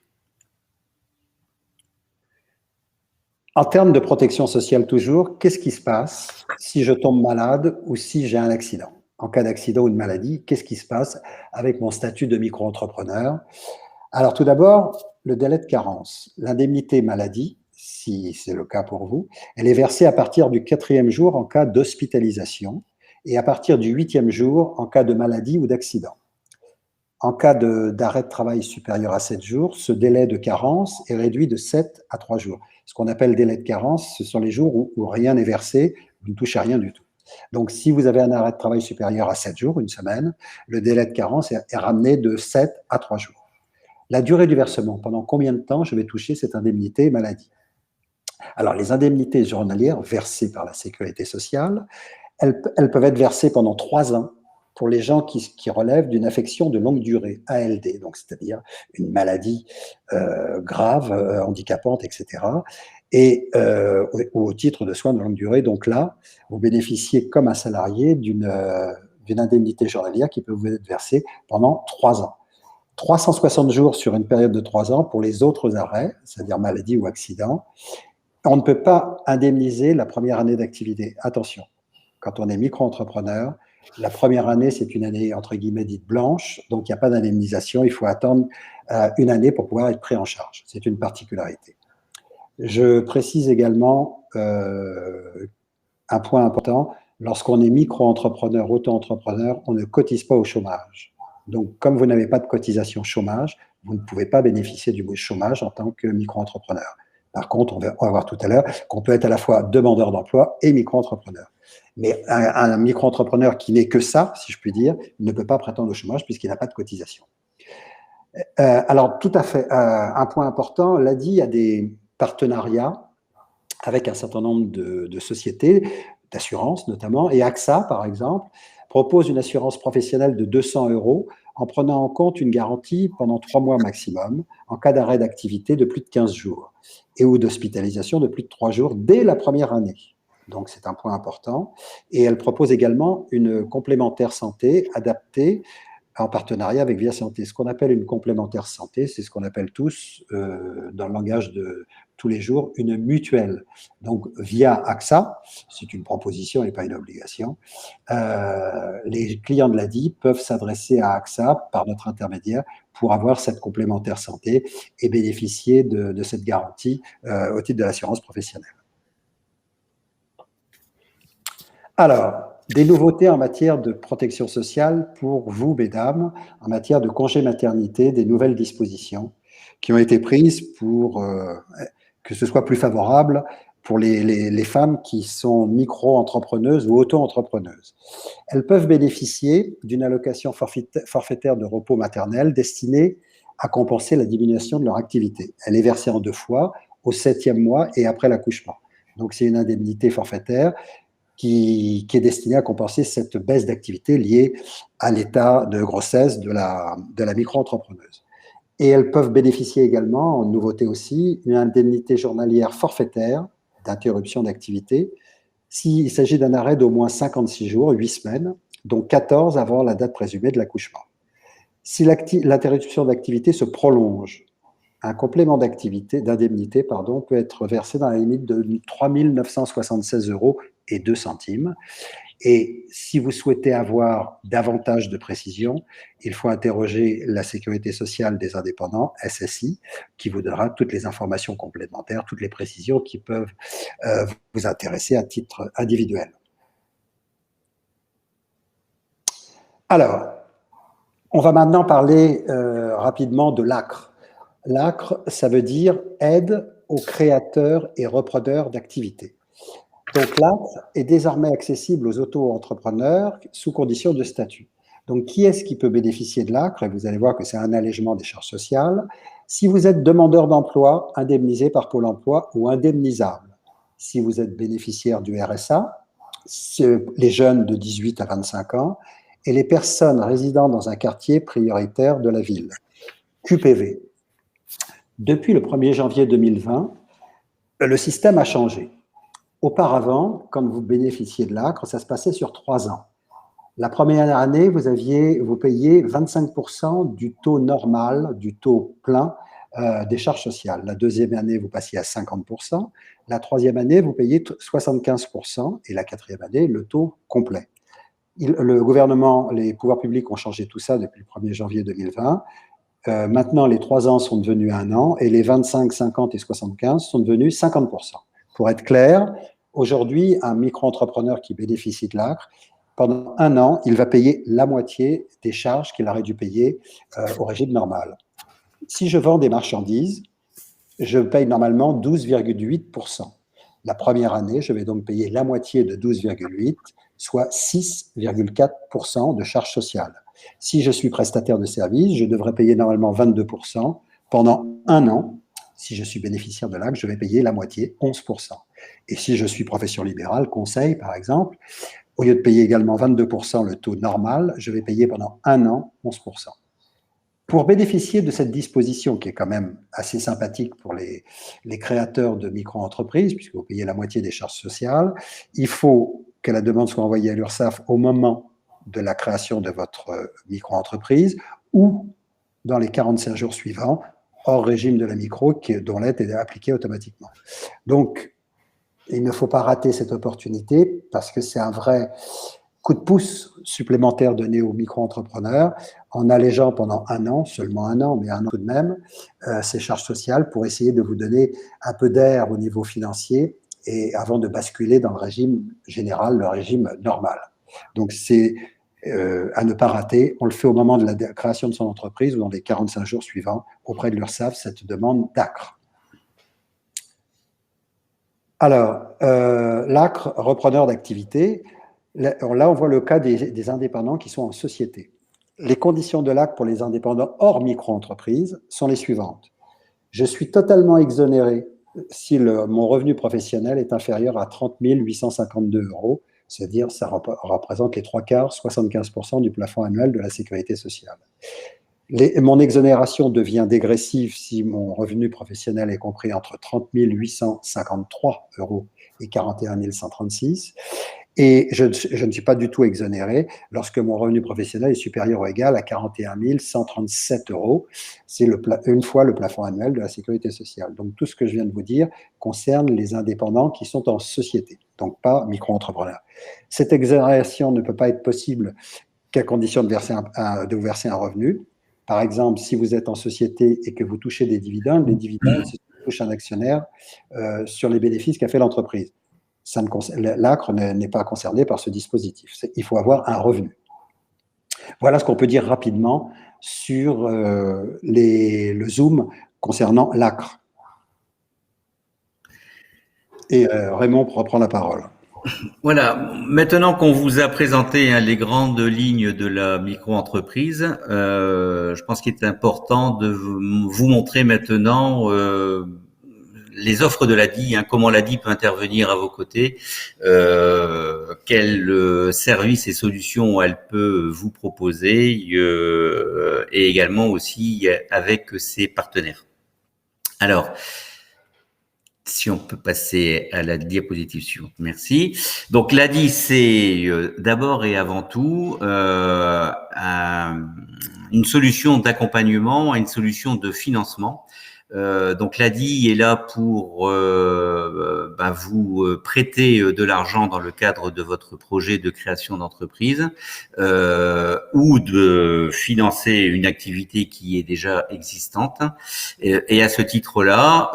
En termes de protection sociale toujours, qu'est-ce qui se passe si je tombe malade ou si j'ai un accident? En cas d'accident ou de maladie, qu'est-ce qui se passe avec mon statut de micro-entrepreneur? Alors tout d'abord, le délai de carence. L'indemnité maladie, si c'est le cas pour vous, elle est versée à partir du 4e jour en cas d'hospitalisation et à partir du 8e jour en cas de maladie ou d'accident. En cas d'arrêt de travail supérieur à 7 jours, ce délai de carence est réduit de 7 à 3 jours. Ce qu'on appelle délai de carence, ce sont les jours où rien n'est versé, vous ne touchez à rien du tout. Donc, si vous avez un arrêt de travail supérieur à 7 jours, une semaine, le délai de carence est ramené de 7 à 3 jours. La durée du versement, pendant combien de temps je vais toucher cette indemnité maladie? Alors, les indemnités journalières versées par la Sécurité sociale, elles peuvent être versées pendant 3 ans pour les gens qui relèvent d'une affection de longue durée, ALD, donc c'est-à-dire une maladie grave, handicapante, etc., ou au titre de soins de longue durée. Donc là, vous bénéficiez comme un salarié d'une indemnité journalière qui peut vous être versée pendant 3 ans. 360 jours sur une période de 3 ans pour les autres arrêts, c'est-à-dire maladie ou accident. On ne peut pas indemniser la première année d'activité. Attention, quand on est micro-entrepreneur, la première année, c'est une année, entre guillemets, dite blanche, donc il n'y a pas d'indemnisation, il faut attendre une année pour pouvoir être pris en charge. C'est une particularité. Je précise également un point important, lorsqu'on est micro-entrepreneur, auto-entrepreneur, on ne cotise pas au chômage. Donc, comme vous n'avez pas de cotisation chômage, vous ne pouvez pas bénéficier du chômage en tant que micro-entrepreneur. Par contre, on va voir tout à l'heure qu'on peut être à la fois demandeur d'emploi et micro-entrepreneur. Mais un micro-entrepreneur qui n'est que ça, si je puis dire, ne peut pas prétendre au chômage puisqu'il n'a pas de cotisation. Alors, tout à fait, un point important, l'ADI, il y a des partenariats avec un certain nombre de sociétés, d'assurance notamment, et AXA, par exemple, propose une assurance professionnelle de 200 € en prenant en compte une garantie pendant 3 mois maximum en cas d'arrêt d'activité de plus de 15 jours et ou d'hospitalisation de plus de 3 jours dès la première année. Donc, c'est un point important. Et elle propose également une complémentaire santé adaptée en partenariat avec Via Santé. Ce qu'on appelle une complémentaire santé, c'est ce qu'on appelle tous, dans le langage de tous les jours, une mutuelle. Donc, via AXA, c'est une proposition et pas une obligation, les clients de l'ADI peuvent s'adresser à AXA par notre intermédiaire pour avoir cette complémentaire santé et bénéficier de cette garantie au titre de l'assurance professionnelle. Alors, des nouveautés en matière de protection sociale pour vous, mesdames, en matière de congé maternité, des nouvelles dispositions qui ont été prises pour que ce soit plus favorable pour les femmes qui sont micro-entrepreneuses ou auto-entrepreneuses. Elles peuvent bénéficier d'une allocation forfaitaire de repos maternel destinée à compenser la diminution de leur activité. Elle est versée en 2 fois, au 7e mois et après l'accouchement. Donc, c'est une indemnité forfaitaire qui est destinée à compenser cette baisse d'activité liée à l'état de grossesse de la micro-entrepreneuse. Et elles peuvent bénéficier également, en nouveauté aussi, d'une indemnité journalière forfaitaire d'interruption d'activité s'il s'agit d'un arrêt d'au moins 56 jours, 8 semaines, dont 14 avant la date présumée de l'accouchement. Si l'interruption d'activité se prolonge, un complément d'indemnité peut être versé dans la limite de 3 976 € et 2 centimes. Et si vous souhaitez avoir davantage de précisions, il faut interroger la Sécurité sociale des indépendants, SSI, qui vous donnera toutes les informations complémentaires, toutes les précisions qui peuvent vous intéresser à titre individuel. Alors, on va maintenant parler rapidement de l'ACRE. L'ACRE, ça veut dire aide aux créateurs et repreneurs d'activités. Donc l'ACRE est désormais accessible aux auto-entrepreneurs sous condition de statut. Donc qui est-ce qui peut bénéficier de l'ACRE? Et vous allez voir que c'est un allègement des charges sociales. Si vous êtes demandeur d'emploi, indemnisé par Pôle emploi ou indemnisable. Si vous êtes bénéficiaire du RSA, les jeunes de 18 à 25 ans et les personnes résidant dans un quartier prioritaire de la ville. QPV. Depuis le 1er janvier 2020, le système a changé. Auparavant, quand vous bénéficiez de l'ACRE, ça se passait sur 3 ans. La première année, vous payiez 25% du taux normal, du taux plein des charges sociales. La deuxième année, vous passiez à 50%. La troisième année, vous payez 75%. Et la quatrième année, le taux complet. Le gouvernement, les pouvoirs publics ont changé tout ça depuis le 1er janvier 2020. Maintenant, les 3 ans sont devenus 1 an et les 25, 50 et 75 sont devenus 50%. Pour être clair, aujourd'hui, un micro-entrepreneur qui bénéficie de l'ACRE, pendant 1 an, il va payer la moitié des charges qu'il aurait dû payer au régime normal. Si je vends des marchandises, je paye normalement 12,8%. La première année, je vais donc payer la moitié de 12,8%, soit 6,4% de charges sociales. Si je suis prestataire de service, je devrais payer normalement 22%. Pendant 1 an, si je suis bénéficiaire de l'ACRE, je vais payer la moitié, 11%. Et si je suis profession libérale, conseil par exemple, au lieu de payer également 22% le taux normal, je vais payer pendant 1 an 11%. Pour bénéficier de cette disposition qui est quand même assez sympathique pour les créateurs de micro-entreprises, puisque vous payez la moitié des charges sociales, il faut que la demande soit envoyée à l'URSSAF au moment de la création de votre micro-entreprise ou dans les 45 jours suivants, hors régime de la micro, dont l'aide est appliquée automatiquement. Donc, il ne faut pas rater cette opportunité parce que c'est un vrai coup de pouce supplémentaire donné aux micro-entrepreneurs en allégeant pendant 1 an, seulement 1 an, mais 1 an tout de même, ces charges sociales pour essayer de vous donner un peu d'air au niveau financier et avant de basculer dans le régime général, le régime normal. Donc, c'est à ne pas rater. On le fait au moment de la création de son entreprise ou dans les 45 jours suivants auprès de l'URSSAF, cette demande d'ACRE. Alors, l'ACRE, repreneur d'activité, là, on voit le cas des indépendants qui sont en société. Les conditions de l'ACRE pour les indépendants hors micro-entreprise sont les suivantes. Je suis totalement exonéré si mon revenu professionnel est inférieur à 30 852 €, c'est-à-dire ça représente les 3/4, 75% du plafond annuel de la sécurité sociale. Mon exonération devient dégressive si mon revenu professionnel est compris entre 30 853 € et 41 136. Et je ne suis pas du tout exonéré lorsque mon revenu professionnel est supérieur ou égal à 41 137 €. C'est une fois le plafond annuel de la sécurité sociale. Donc, tout ce que je viens de vous dire concerne les indépendants qui sont en société, donc pas micro-entrepreneurs. Cette exonération ne peut pas être possible qu'à condition de vous verser un revenu. Par exemple, si vous êtes en société et que vous touchez des dividendes, les dividendes, c'est ce que touche un actionnaire sur les bénéfices qu'a fait l'entreprise. L'ACRE n'est pas concerné par ce dispositif. Il faut avoir un revenu. Voilà ce qu'on peut dire rapidement sur le zoom concernant l'ACRE. Et Raymond reprend la parole.
Voilà, maintenant qu'on vous a présenté les grandes lignes de la micro-entreprise, je pense qu'il est important de vous montrer maintenant les offres de l'ADI, comment l'ADI peut intervenir à vos côtés, quels services et solutions elle peut vous proposer, et également aussi avec ses partenaires. Alors, si on peut passer à la diapositive suivante, merci. Donc l'ADI, c'est d'abord et avant tout une solution d'accompagnement et une solution de financement. Donc l'ADI est là pour vous prêter de l'argent dans le cadre de votre projet de création d'entreprise ou de financer une activité qui est déjà existante. Et à ce titre-là,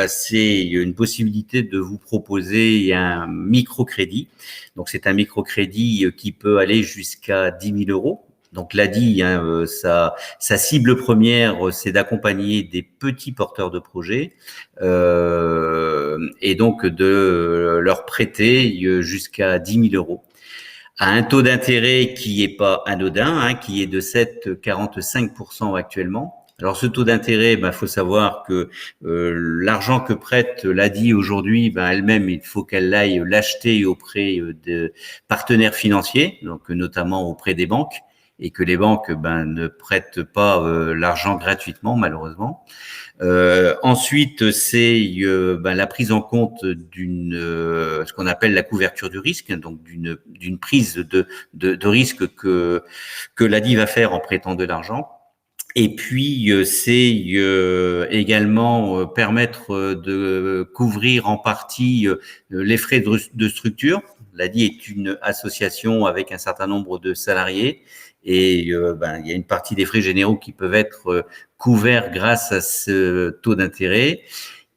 c'est une possibilité de vous proposer un microcrédit. Donc c'est un microcrédit qui peut aller jusqu'à 10 000 euros. Donc l'ADI, sa cible première, c'est d'accompagner des petits porteurs de projets et donc de leur prêter jusqu'à 10 000 euros à un taux d'intérêt qui est pas anodin, qui est de 7,45% actuellement. Alors ce taux d'intérêt, faut savoir que l'argent que prête l'ADI aujourd'hui, elle-même, il faut qu'elle aille l'acheter auprès de partenaires financiers, donc notamment auprès des banques, et que les banques ne prêtent pas l'argent gratuitement, malheureusement. Ensuite, c'est la prise en compte d'une ce qu'on appelle la couverture du risque, donc d'une prise de risque que l'ADI va faire en prêtant de l'argent. Et puis, c'est également permettre de couvrir en partie les frais de structure. L'ADI est une association avec un certain nombre de salariés et il y a une partie des frais généraux qui peuvent être couverts grâce à ce taux d'intérêt.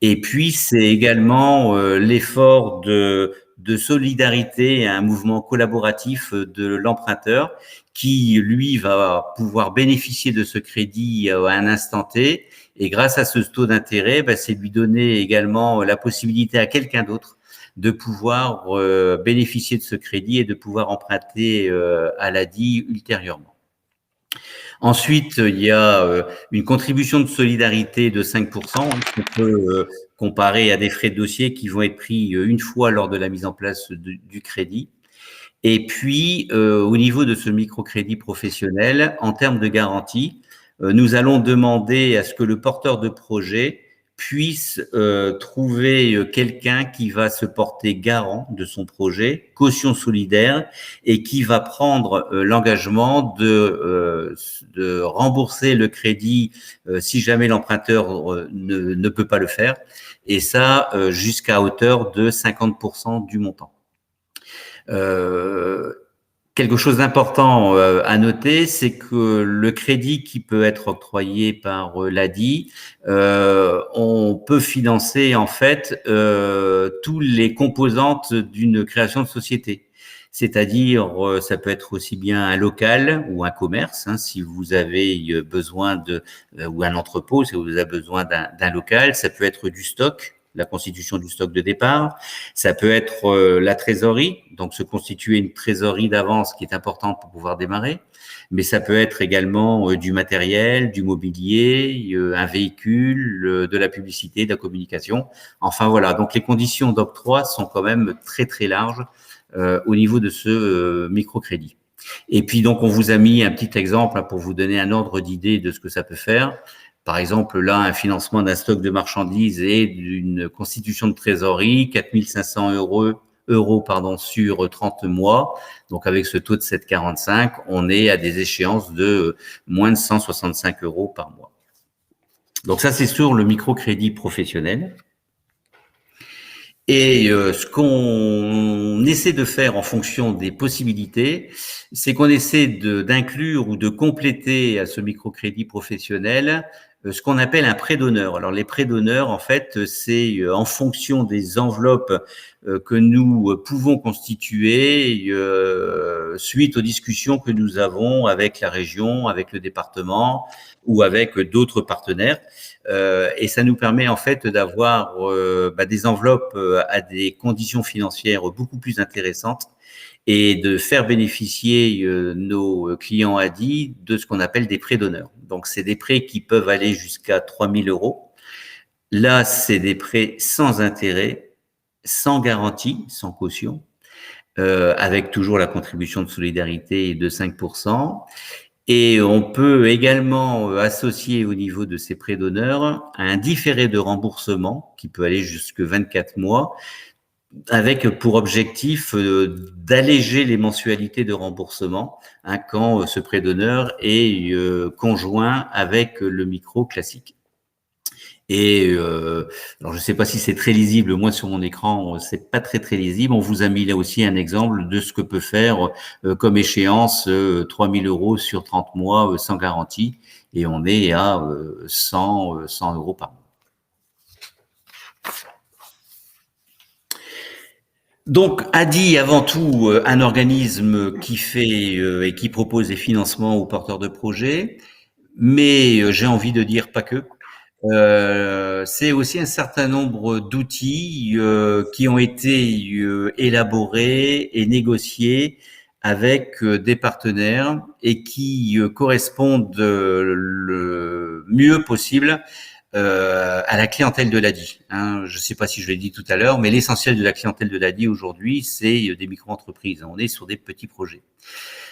Et puis, c'est également l'effort de solidarité, un mouvement collaboratif de l'emprunteur qui, lui, va pouvoir bénéficier de ce crédit à un instant T. Et grâce à ce taux d'intérêt, c'est lui donner également la possibilité à quelqu'un d'autre de pouvoir bénéficier de ce crédit et de pouvoir emprunter à l'ADI ultérieurement. Ensuite, il y a une contribution de solidarité de 5%, qu'on peut comparer à des frais de dossier qui vont être pris une fois lors de la mise en place du crédit. Et puis, au niveau de ce microcrédit professionnel, en termes de garantie, nous allons demander à ce que le porteur de projet puisse trouver quelqu'un qui va se porter garant de son projet, caution solidaire, et qui va prendre l'engagement de rembourser le crédit si jamais l'emprunteur ne peut pas le faire, et ça jusqu'à hauteur de 50% du montant. Quelque chose d'important à noter, c'est que le crédit qui peut être octroyé par l'ADI, on peut financer en fait toutes les composantes d'une création de société. C'est-à-dire, ça peut être aussi bien un local ou un commerce, si vous avez besoin ou un entrepôt, si vous avez besoin d'un local. Ça peut être du stock, la constitution du stock de départ. Ça peut être la trésorerie, donc se constituer une trésorerie d'avance qui est importante pour pouvoir démarrer. Mais ça peut être également du matériel, du mobilier, un véhicule, de la publicité, de la communication. Enfin voilà, donc les conditions d'octroi sont quand même très très larges au niveau de ce microcrédit. Et puis donc on vous a mis un petit exemple pour vous donner un ordre d'idée de ce que ça peut faire. Par exemple, là, un financement d'un stock de marchandises et d'une constitution de trésorerie, 4 500 euros sur 30 mois. Donc, avec ce taux de 7,45, on est à des échéances de moins de 165 euros par mois. Donc, ça, c'est sur le microcrédit professionnel. Et ce qu'on essaie de faire en fonction des possibilités, c'est qu'on essaie d'inclure ou de compléter à ce microcrédit professionnel ce qu'on appelle un prêt d'honneur. Alors les prêts d'honneur, en fait, c'est en fonction des enveloppes que nous pouvons constituer suite aux discussions que nous avons avec la région, avec le département ou avec d'autres partenaires. et ça nous permet en fait d'avoir des enveloppes à des conditions financières beaucoup plus intéressantes et de faire bénéficier nos clients ADI de ce qu'on appelle des prêts d'honneur. Donc, c'est des prêts qui peuvent aller jusqu'à 3 000 €. Là, c'est des prêts sans intérêt, sans garantie, sans caution, avec toujours la contribution de solidarité de 5%. Et on peut également associer au niveau de ces prêts d'honneur un différé de remboursement qui peut aller jusque 24 mois, avec pour objectif d'alléger les mensualités de remboursement quand ce prêt d'honneur est conjoint avec le micro classique. Et alors je ne sais pas si c'est très lisible, moi sur mon écran c'est pas très lisible. On vous a mis là aussi un exemple de ce que peut faire comme échéance 3 000 € sur 30 mois sans garantie, et on est à 100 € par mois. Donc, ADI, avant tout, un organisme qui fait et qui propose des financements aux porteurs de projets, mais j'ai envie de dire pas que. C'est aussi un certain nombre d'outils qui ont été élaborés et négociés avec des partenaires et qui correspondent le mieux possible à la clientèle de l'ADI. Je ne sais pas si je l'ai dit tout à l'heure, mais l'essentiel de la clientèle de l'ADI aujourd'hui, c'est des micro-entreprises. On est sur des petits projets.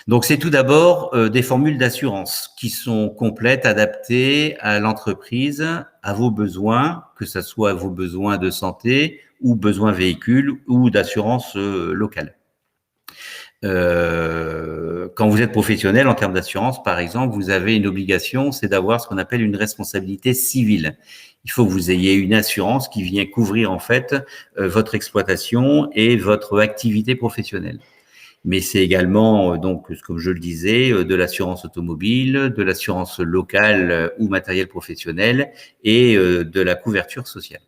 Donc, c'est tout d'abord des formules d'assurance qui sont complètes, adaptées à l'entreprise, à vos besoins, que ce soit vos besoins de santé ou besoins véhicules ou d'assurance locale. Quand vous êtes professionnel en termes d'assurance, par exemple, vous avez une obligation, c'est d'avoir ce qu'on appelle une responsabilité civile. Il faut que vous ayez une assurance qui vient couvrir en fait votre exploitation et votre activité professionnelle. Mais c'est également, donc, comme je le disais, de l'assurance automobile, de l'assurance locale ou matériel professionnel et de la couverture sociale.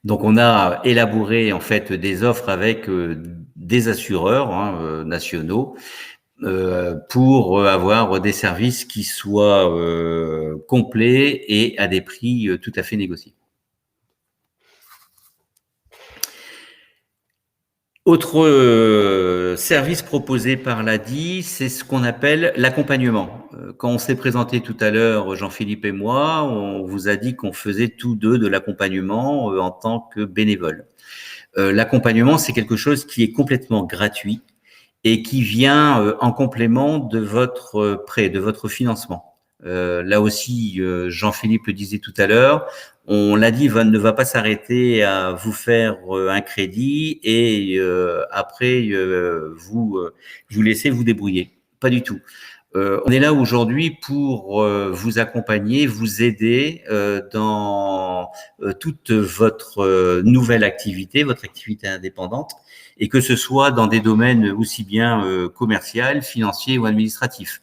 Donc, on a élaboré en fait des offres avec des assureurs nationaux pour avoir des services qui soient complets et à des prix tout à fait négociés. Autre service proposé par l'ADI, c'est ce qu'on appelle l'accompagnement. Quand on s'est présenté tout à l'heure, Jean-Philippe et moi, on vous a dit qu'on faisait tous deux de l'accompagnement en tant que bénévoles. L'accompagnement, c'est quelque chose qui est complètement gratuit et qui vient en complément de votre prêt, de votre financement. Là aussi, Jean-Philippe le disait tout à l'heure, l'ADI ne va pas s'arrêter à vous faire un crédit et après vous laisser vous débrouiller. Pas du tout. On est là aujourd'hui pour vous accompagner, vous aider dans toute votre nouvelle activité, votre activité indépendante, et que ce soit dans des domaines aussi bien commercial, financier ou administratif.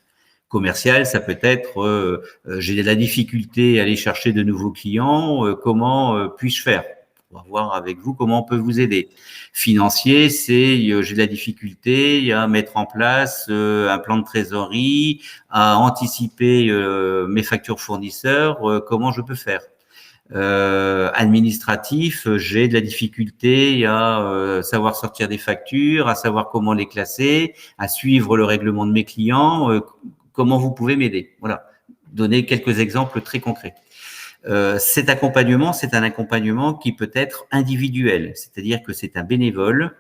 Commercial, ça peut être j'ai de la difficulté à aller chercher de nouveaux clients, comment puis-je faire? On va voir avec vous comment on peut vous aider. Financier, c'est j'ai de la difficulté à mettre en place un plan de trésorerie, à anticiper mes factures fournisseurs, comment je peux faire? Administratif, j'ai de la difficulté à savoir sortir des factures, à savoir comment les classer, à suivre le règlement de mes clients. Comment vous pouvez m'aider? Voilà, donner quelques exemples très concrets. Cet accompagnement, c'est un accompagnement qui peut être individuel, c'est-à-dire que c'est un bénévole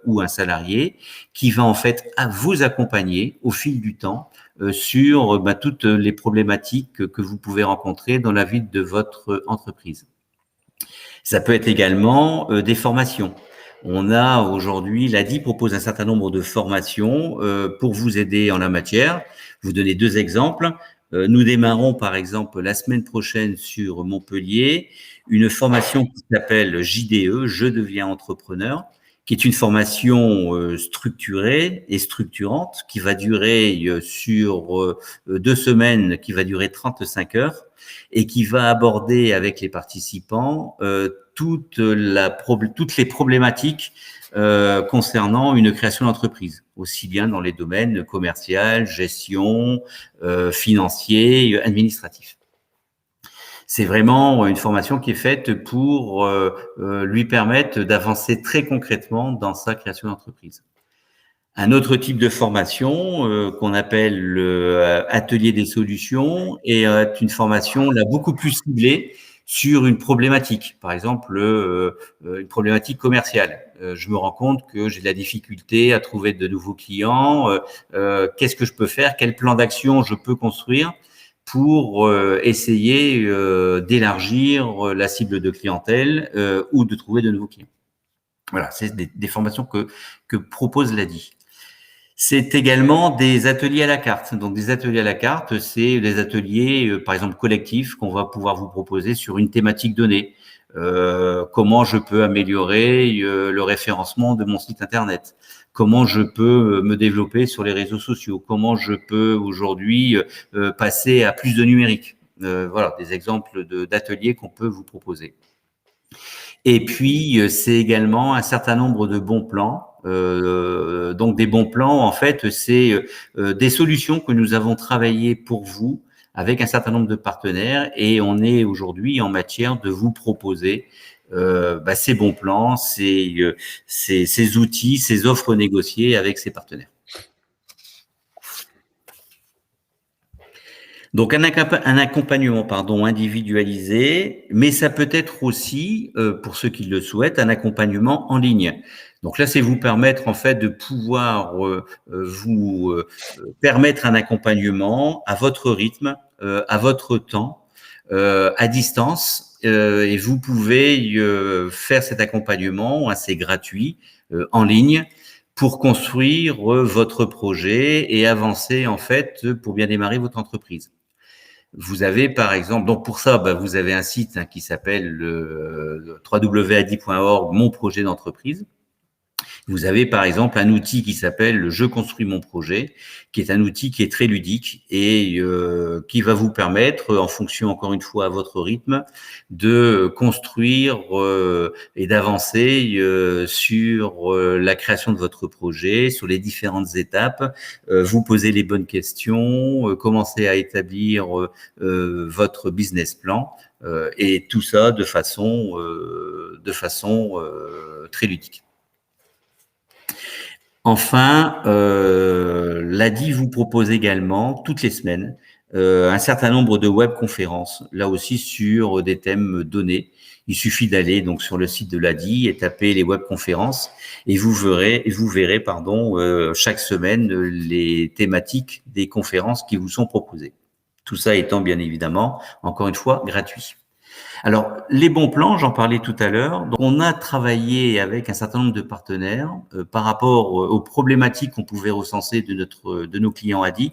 ou un salarié qui va en fait vous accompagner au fil du temps sur toutes les problématiques que vous pouvez rencontrer dans la vie de votre entreprise. Ça peut être également des formations. On a aujourd'hui, l'ADI propose un certain nombre de formations pour vous aider en la matière. Je vous donner deux exemples. Nous démarrons par exemple la semaine prochaine sur Montpellier une formation qui s'appelle JDE, Je deviens entrepreneur, qui est une formation structurée et structurante qui va durer sur 2 semaines, qui va durer 35 heures et qui va aborder avec les participants toutes les problématiques concernant une création d'entreprise. aussi bien dans les domaines commercial, gestion, financier, administratif. C'est vraiment une formation qui est faite pour lui permettre d'avancer très concrètement dans sa création d'entreprise. Un autre type de formation qu'on appelle atelier des solutions est une formation là beaucoup plus ciblée sur une problématique, par exemple une problématique commerciale. Je me rends compte que j'ai de la difficulté à trouver de nouveaux clients. Qu'est-ce que je peux faire? Quel plan d'action je peux construire pour essayer d'élargir la cible de clientèle ou de trouver de nouveaux clients. Voilà, c'est des formations que propose l'ADI. C'est également des ateliers à la carte. Donc, des ateliers à la carte, c'est des ateliers, par exemple, collectifs qu'on va pouvoir vous proposer sur une thématique donnée. Comment je peux améliorer le référencement de mon site Internet? Comment je peux me développer sur les réseaux sociaux? Comment je peux aujourd'hui passer à plus de numérique? Voilà, des exemples d'ateliers qu'on peut vous proposer. Et puis, c'est également un certain nombre de bons plans. Donc, des bons plans, en fait, c'est des solutions que nous avons travaillées pour vous avec un certain nombre de partenaires et on est aujourd'hui en matière de vous proposer ces bons plans, ces outils, ces offres négociées avec ces partenaires. Donc, un accompagnement individualisé, mais ça peut être aussi, pour ceux qui le souhaitent, un accompagnement en ligne. Donc là, c'est vous permettre en fait de pouvoir vous permettre un accompagnement à votre rythme, à votre temps, à distance, et vous pouvez faire cet accompagnement assez gratuit en ligne pour construire votre projet et avancer en fait pour bien démarrer votre entreprise. Vous avez par exemple, donc pour ça, vous avez un site qui s'appelle www.adi.org, mon projet d'entreprise. Vous avez par exemple un outil qui s'appelle Je construis mon projet, qui est un outil qui est très ludique et qui va vous permettre, en fonction encore une fois à votre rythme, de construire et d'avancer sur la création de votre projet, sur les différentes étapes, vous poser les bonnes questions, commencer à établir votre business plan et tout ça de façon très ludique. Enfin, l'ADI vous propose également, toutes les semaines, un certain nombre de webconférences, là aussi sur des thèmes donnés. Il suffit d'aller donc sur le site de l'ADI et taper les webconférences et vous verrez chaque semaine les thématiques des conférences qui vous sont proposées. Tout ça étant bien évidemment, encore une fois, gratuit. Alors, les bons plans, j'en parlais tout à l'heure. Donc, on a travaillé avec un certain nombre de partenaires par rapport aux problématiques qu'on pouvait recenser de nos clients ADI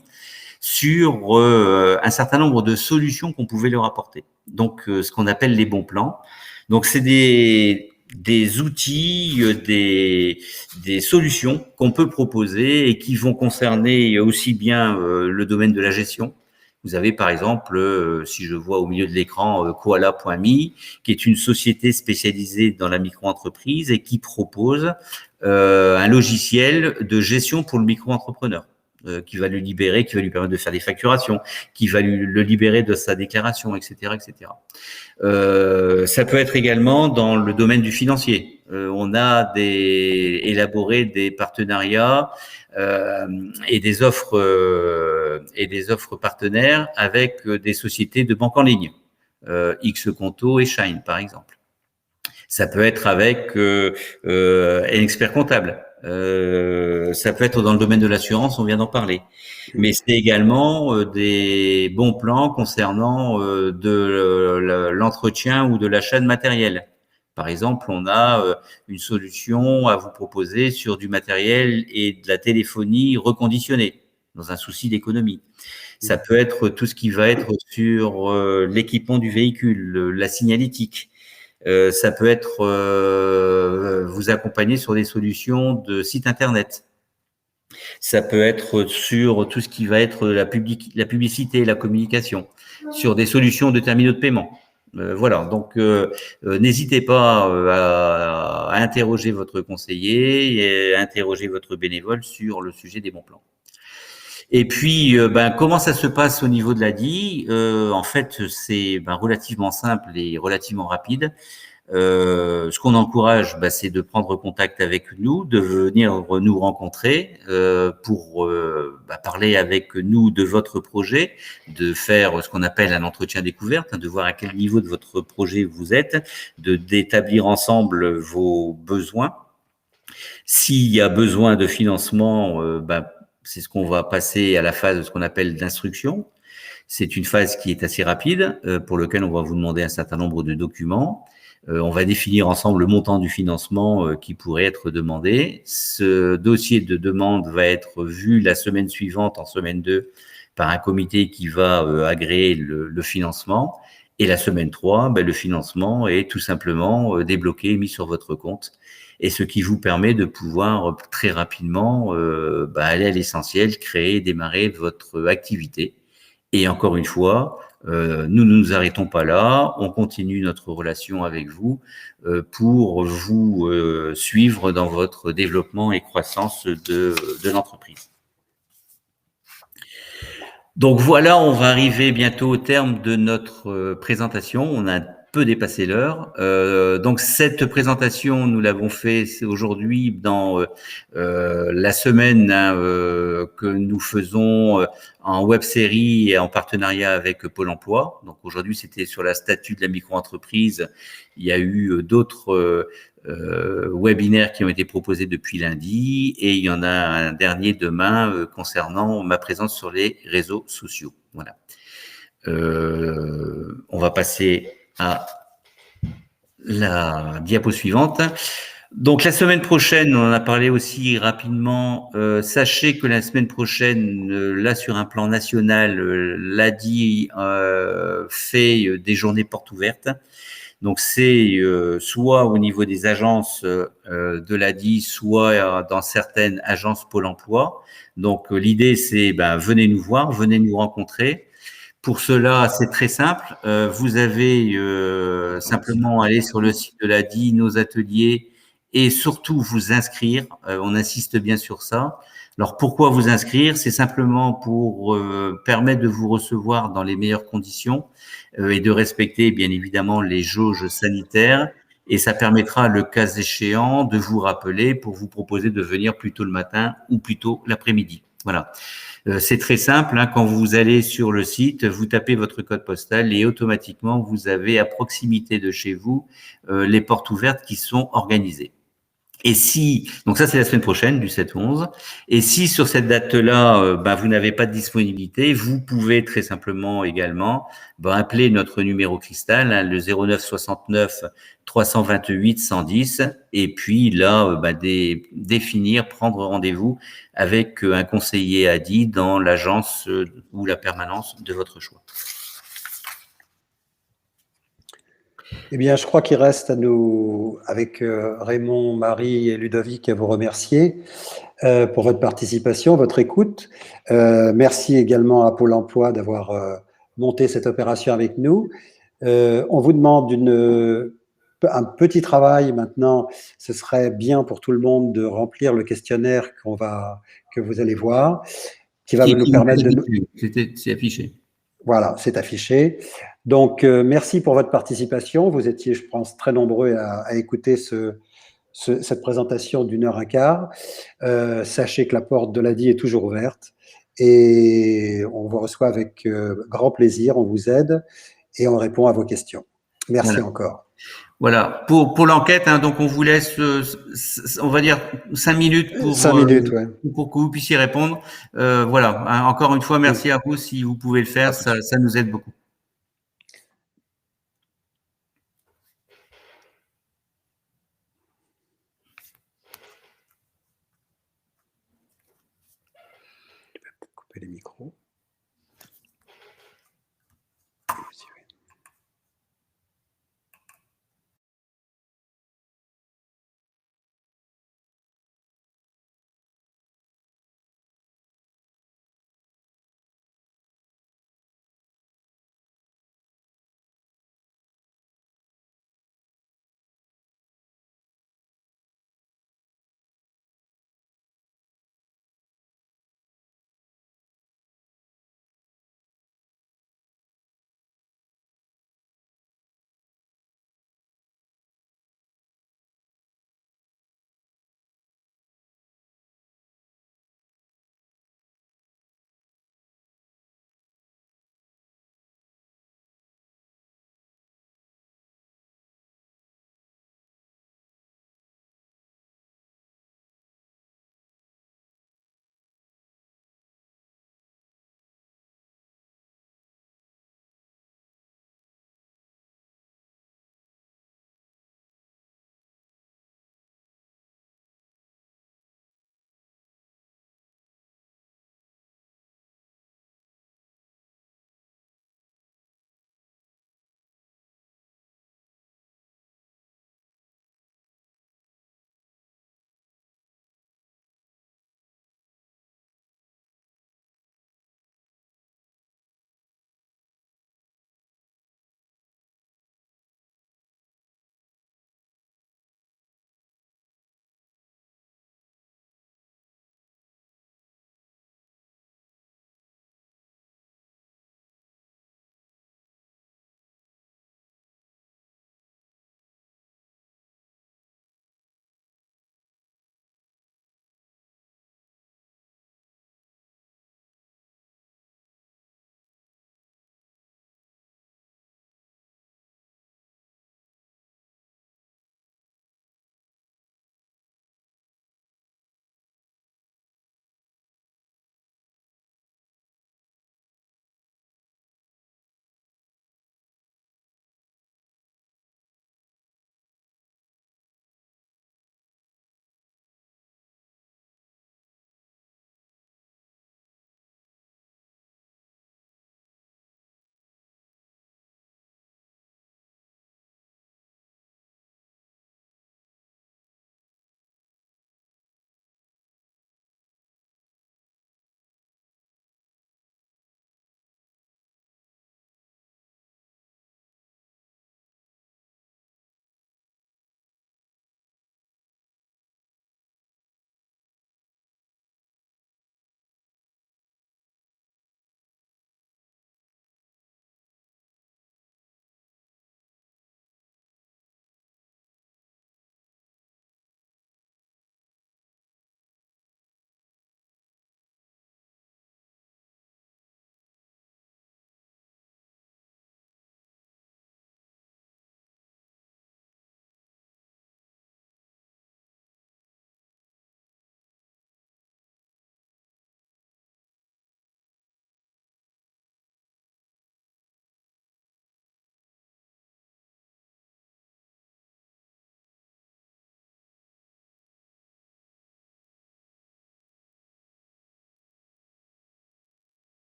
sur un certain nombre de solutions qu'on pouvait leur apporter. Donc, ce qu'on appelle les bons plans. Donc, c'est des outils, des solutions qu'on peut proposer et qui vont concerner aussi bien le domaine de la gestion. Vous avez par exemple, si je vois au milieu de l'écran, Koala.me, qui est une société spécialisée dans la micro-entreprise et qui propose un logiciel de gestion pour le micro-entrepreneur, qui va le libérer, qui va lui permettre de faire des facturations, qui va le libérer de sa déclaration, etc., etc. Ça peut être également dans le domaine du financier. On a élaboré des partenariats et des offres partenaires avec des sociétés de banque en ligne, Xconto et Shine par exemple. Ça peut être avec un expert comptable. Ça peut être dans le domaine de l'assurance, on vient d'en parler. Mais c'est également des bons plans concernant de l'entretien ou de l'achat de matériel. Par exemple, on a une solution à vous proposer sur du matériel et de la téléphonie reconditionnée, dans un souci d'économie. Ça peut être tout ce qui va être sur l'équipement du véhicule, la signalétique. Ça peut être vous accompagner sur des solutions de site internet. Ça peut être sur tout ce qui va être la publicité, la communication, sur des solutions de terminaux de paiement. Voilà, donc n'hésitez pas à interroger votre conseiller et à interroger votre bénévole sur le sujet des bons plans. Et puis, comment ça se passe au niveau de l'ADI? En fait, c'est relativement simple et relativement rapide. Ce qu'on encourage, c'est de prendre contact avec nous, de venir nous rencontrer pour parler avec nous de votre projet, de faire ce qu'on appelle un entretien découverte, de voir à quel niveau de votre projet vous êtes, d'établir ensemble vos besoins. S'il y a besoin de financement, c'est ce qu'on va passer à la phase de ce qu'on appelle d'instruction. C'est une phase qui est assez rapide, pour lequel on va vous demander un certain nombre de documents. On va définir ensemble le montant du financement qui pourrait être demandé. Ce dossier de demande va être vu la semaine suivante, en semaine 2, par un comité qui va agréer le financement. Et la semaine 3, le financement est tout simplement débloqué, mis sur votre compte. Et ce qui vous permet de pouvoir très rapidement aller à l'essentiel, créer, démarrer votre activité. Et encore une fois, nous ne nous arrêtons pas là, on continue notre relation avec vous pour vous suivre dans votre développement et croissance de l'entreprise. Donc voilà, on va arriver bientôt au terme de notre présentation. On a un peu dépassé l'heure. Donc cette présentation, nous l'avons fait aujourd'hui dans la semaine que nous faisons en web-série et en partenariat avec Pôle emploi. Donc aujourd'hui, c'était sur la statut de la micro-entreprise. Il y a eu d'autres webinaires qui ont été proposés depuis lundi et il y en a un dernier demain concernant ma présence sur les réseaux sociaux. Voilà. On va passer à la diapo suivante. Donc la semaine prochaine, on en a parlé aussi rapidement. Sachez que la semaine prochaine, là sur un plan national, l'ADI fait des journées portes ouvertes. Donc c'est soit au niveau des agences de l'ADI, soit dans certaines agences Pôle emploi. Donc l'idée c'est venez nous voir, venez nous rencontrer. Pour cela, c'est très simple. Vous avez simplement à aller sur le site de l'ADI, nos ateliers, et surtout vous inscrire. On insiste bien sur ça. Alors pourquoi vous inscrire? C'est simplement pour permettre de vous recevoir dans les meilleures conditions et de respecter bien évidemment les jauges sanitaires. Et ça permettra, le cas échéant, de vous rappeler pour vous proposer de venir plus tôt le matin ou plus tôt l'après-midi. Voilà. C'est très simple, hein, quand vous allez sur le site, vous tapez votre code postal et automatiquement, vous avez à proximité de chez vous les portes ouvertes qui sont organisées. Et si, donc ça c'est la semaine prochaine, du 7 au 11, et si sur cette date-là, vous n'avez pas de disponibilité, vous pouvez très simplement également appeler notre numéro cristal, hein, le 09 69 328 110, et puis là, définir, prendre rendez-vous avec un conseiller ADI dans l'agence ou la permanence de votre choix.
Eh bien, je crois qu'il reste à nous, avec Raymond, Marie et Ludovic, à vous remercier pour votre participation, votre écoute. Merci également à Pôle emploi d'avoir monté cette opération avec nous. On vous demande un petit travail maintenant. Ce serait bien pour tout le monde de remplir le questionnaire que vous allez voir, qui va nous permettre de nous...
C'est affiché.
Voilà, c'est affiché. Donc, merci pour votre participation. Vous étiez, je pense, très nombreux à écouter cette présentation d'1h15. Sachez que la porte de l'ADI est toujours ouverte et on vous reçoit avec grand plaisir. On vous aide et on répond à vos questions. Merci encore.
Voilà, pour l'enquête, hein, donc on vous laisse, on va dire 5 minutes pour
5 minutes, ouais.
pour que vous puissiez répondre. Voilà, hein, encore une fois, merci à vous si vous pouvez le faire, ça nous aide beaucoup.
Couper les micros.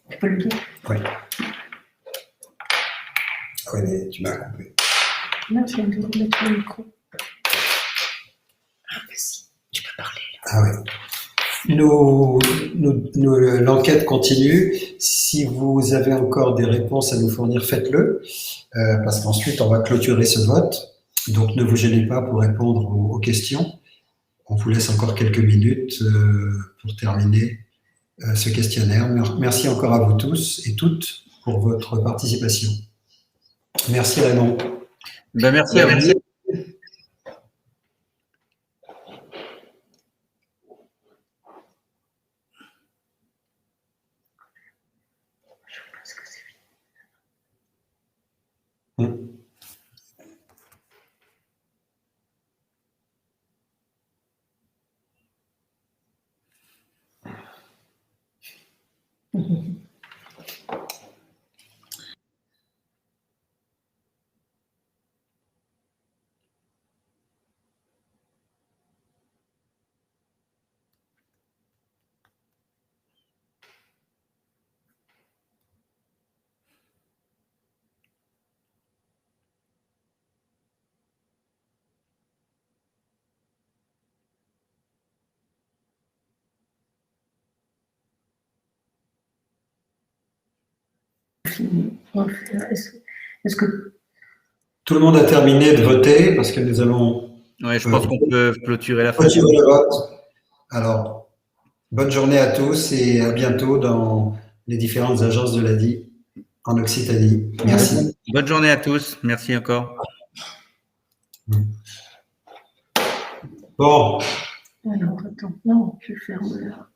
Tu peux le dire?
Oui. Ah oui, mais tu m'as coupé.
Non, je viens de remettre le micro. Ah, vas-y, tu peux parler.
Ah oui. L'enquête continue. Si vous avez encore des réponses à nous fournir, faites-le, parce qu'ensuite, on va clôturer ce vote. Donc, ne vous gênez pas pour répondre aux questions. On vous laisse encore quelques minutes pour terminer ce questionnaire. Merci encore à vous tous et toutes pour votre participation. Merci Raymond.
Ben, merci à vous.
Est-ce que
Tout le monde a terminé de voter parce que nous allons
Ouais, je pense qu'on peut clôturer la
clôturer
phase.
le vote. Alors, bonne journée à tous et à bientôt dans les différentes agences de l'ADI en Occitanie. Merci.
Bonne journée à tous. Merci encore.
Bon,
alors attends, non, je ferme là.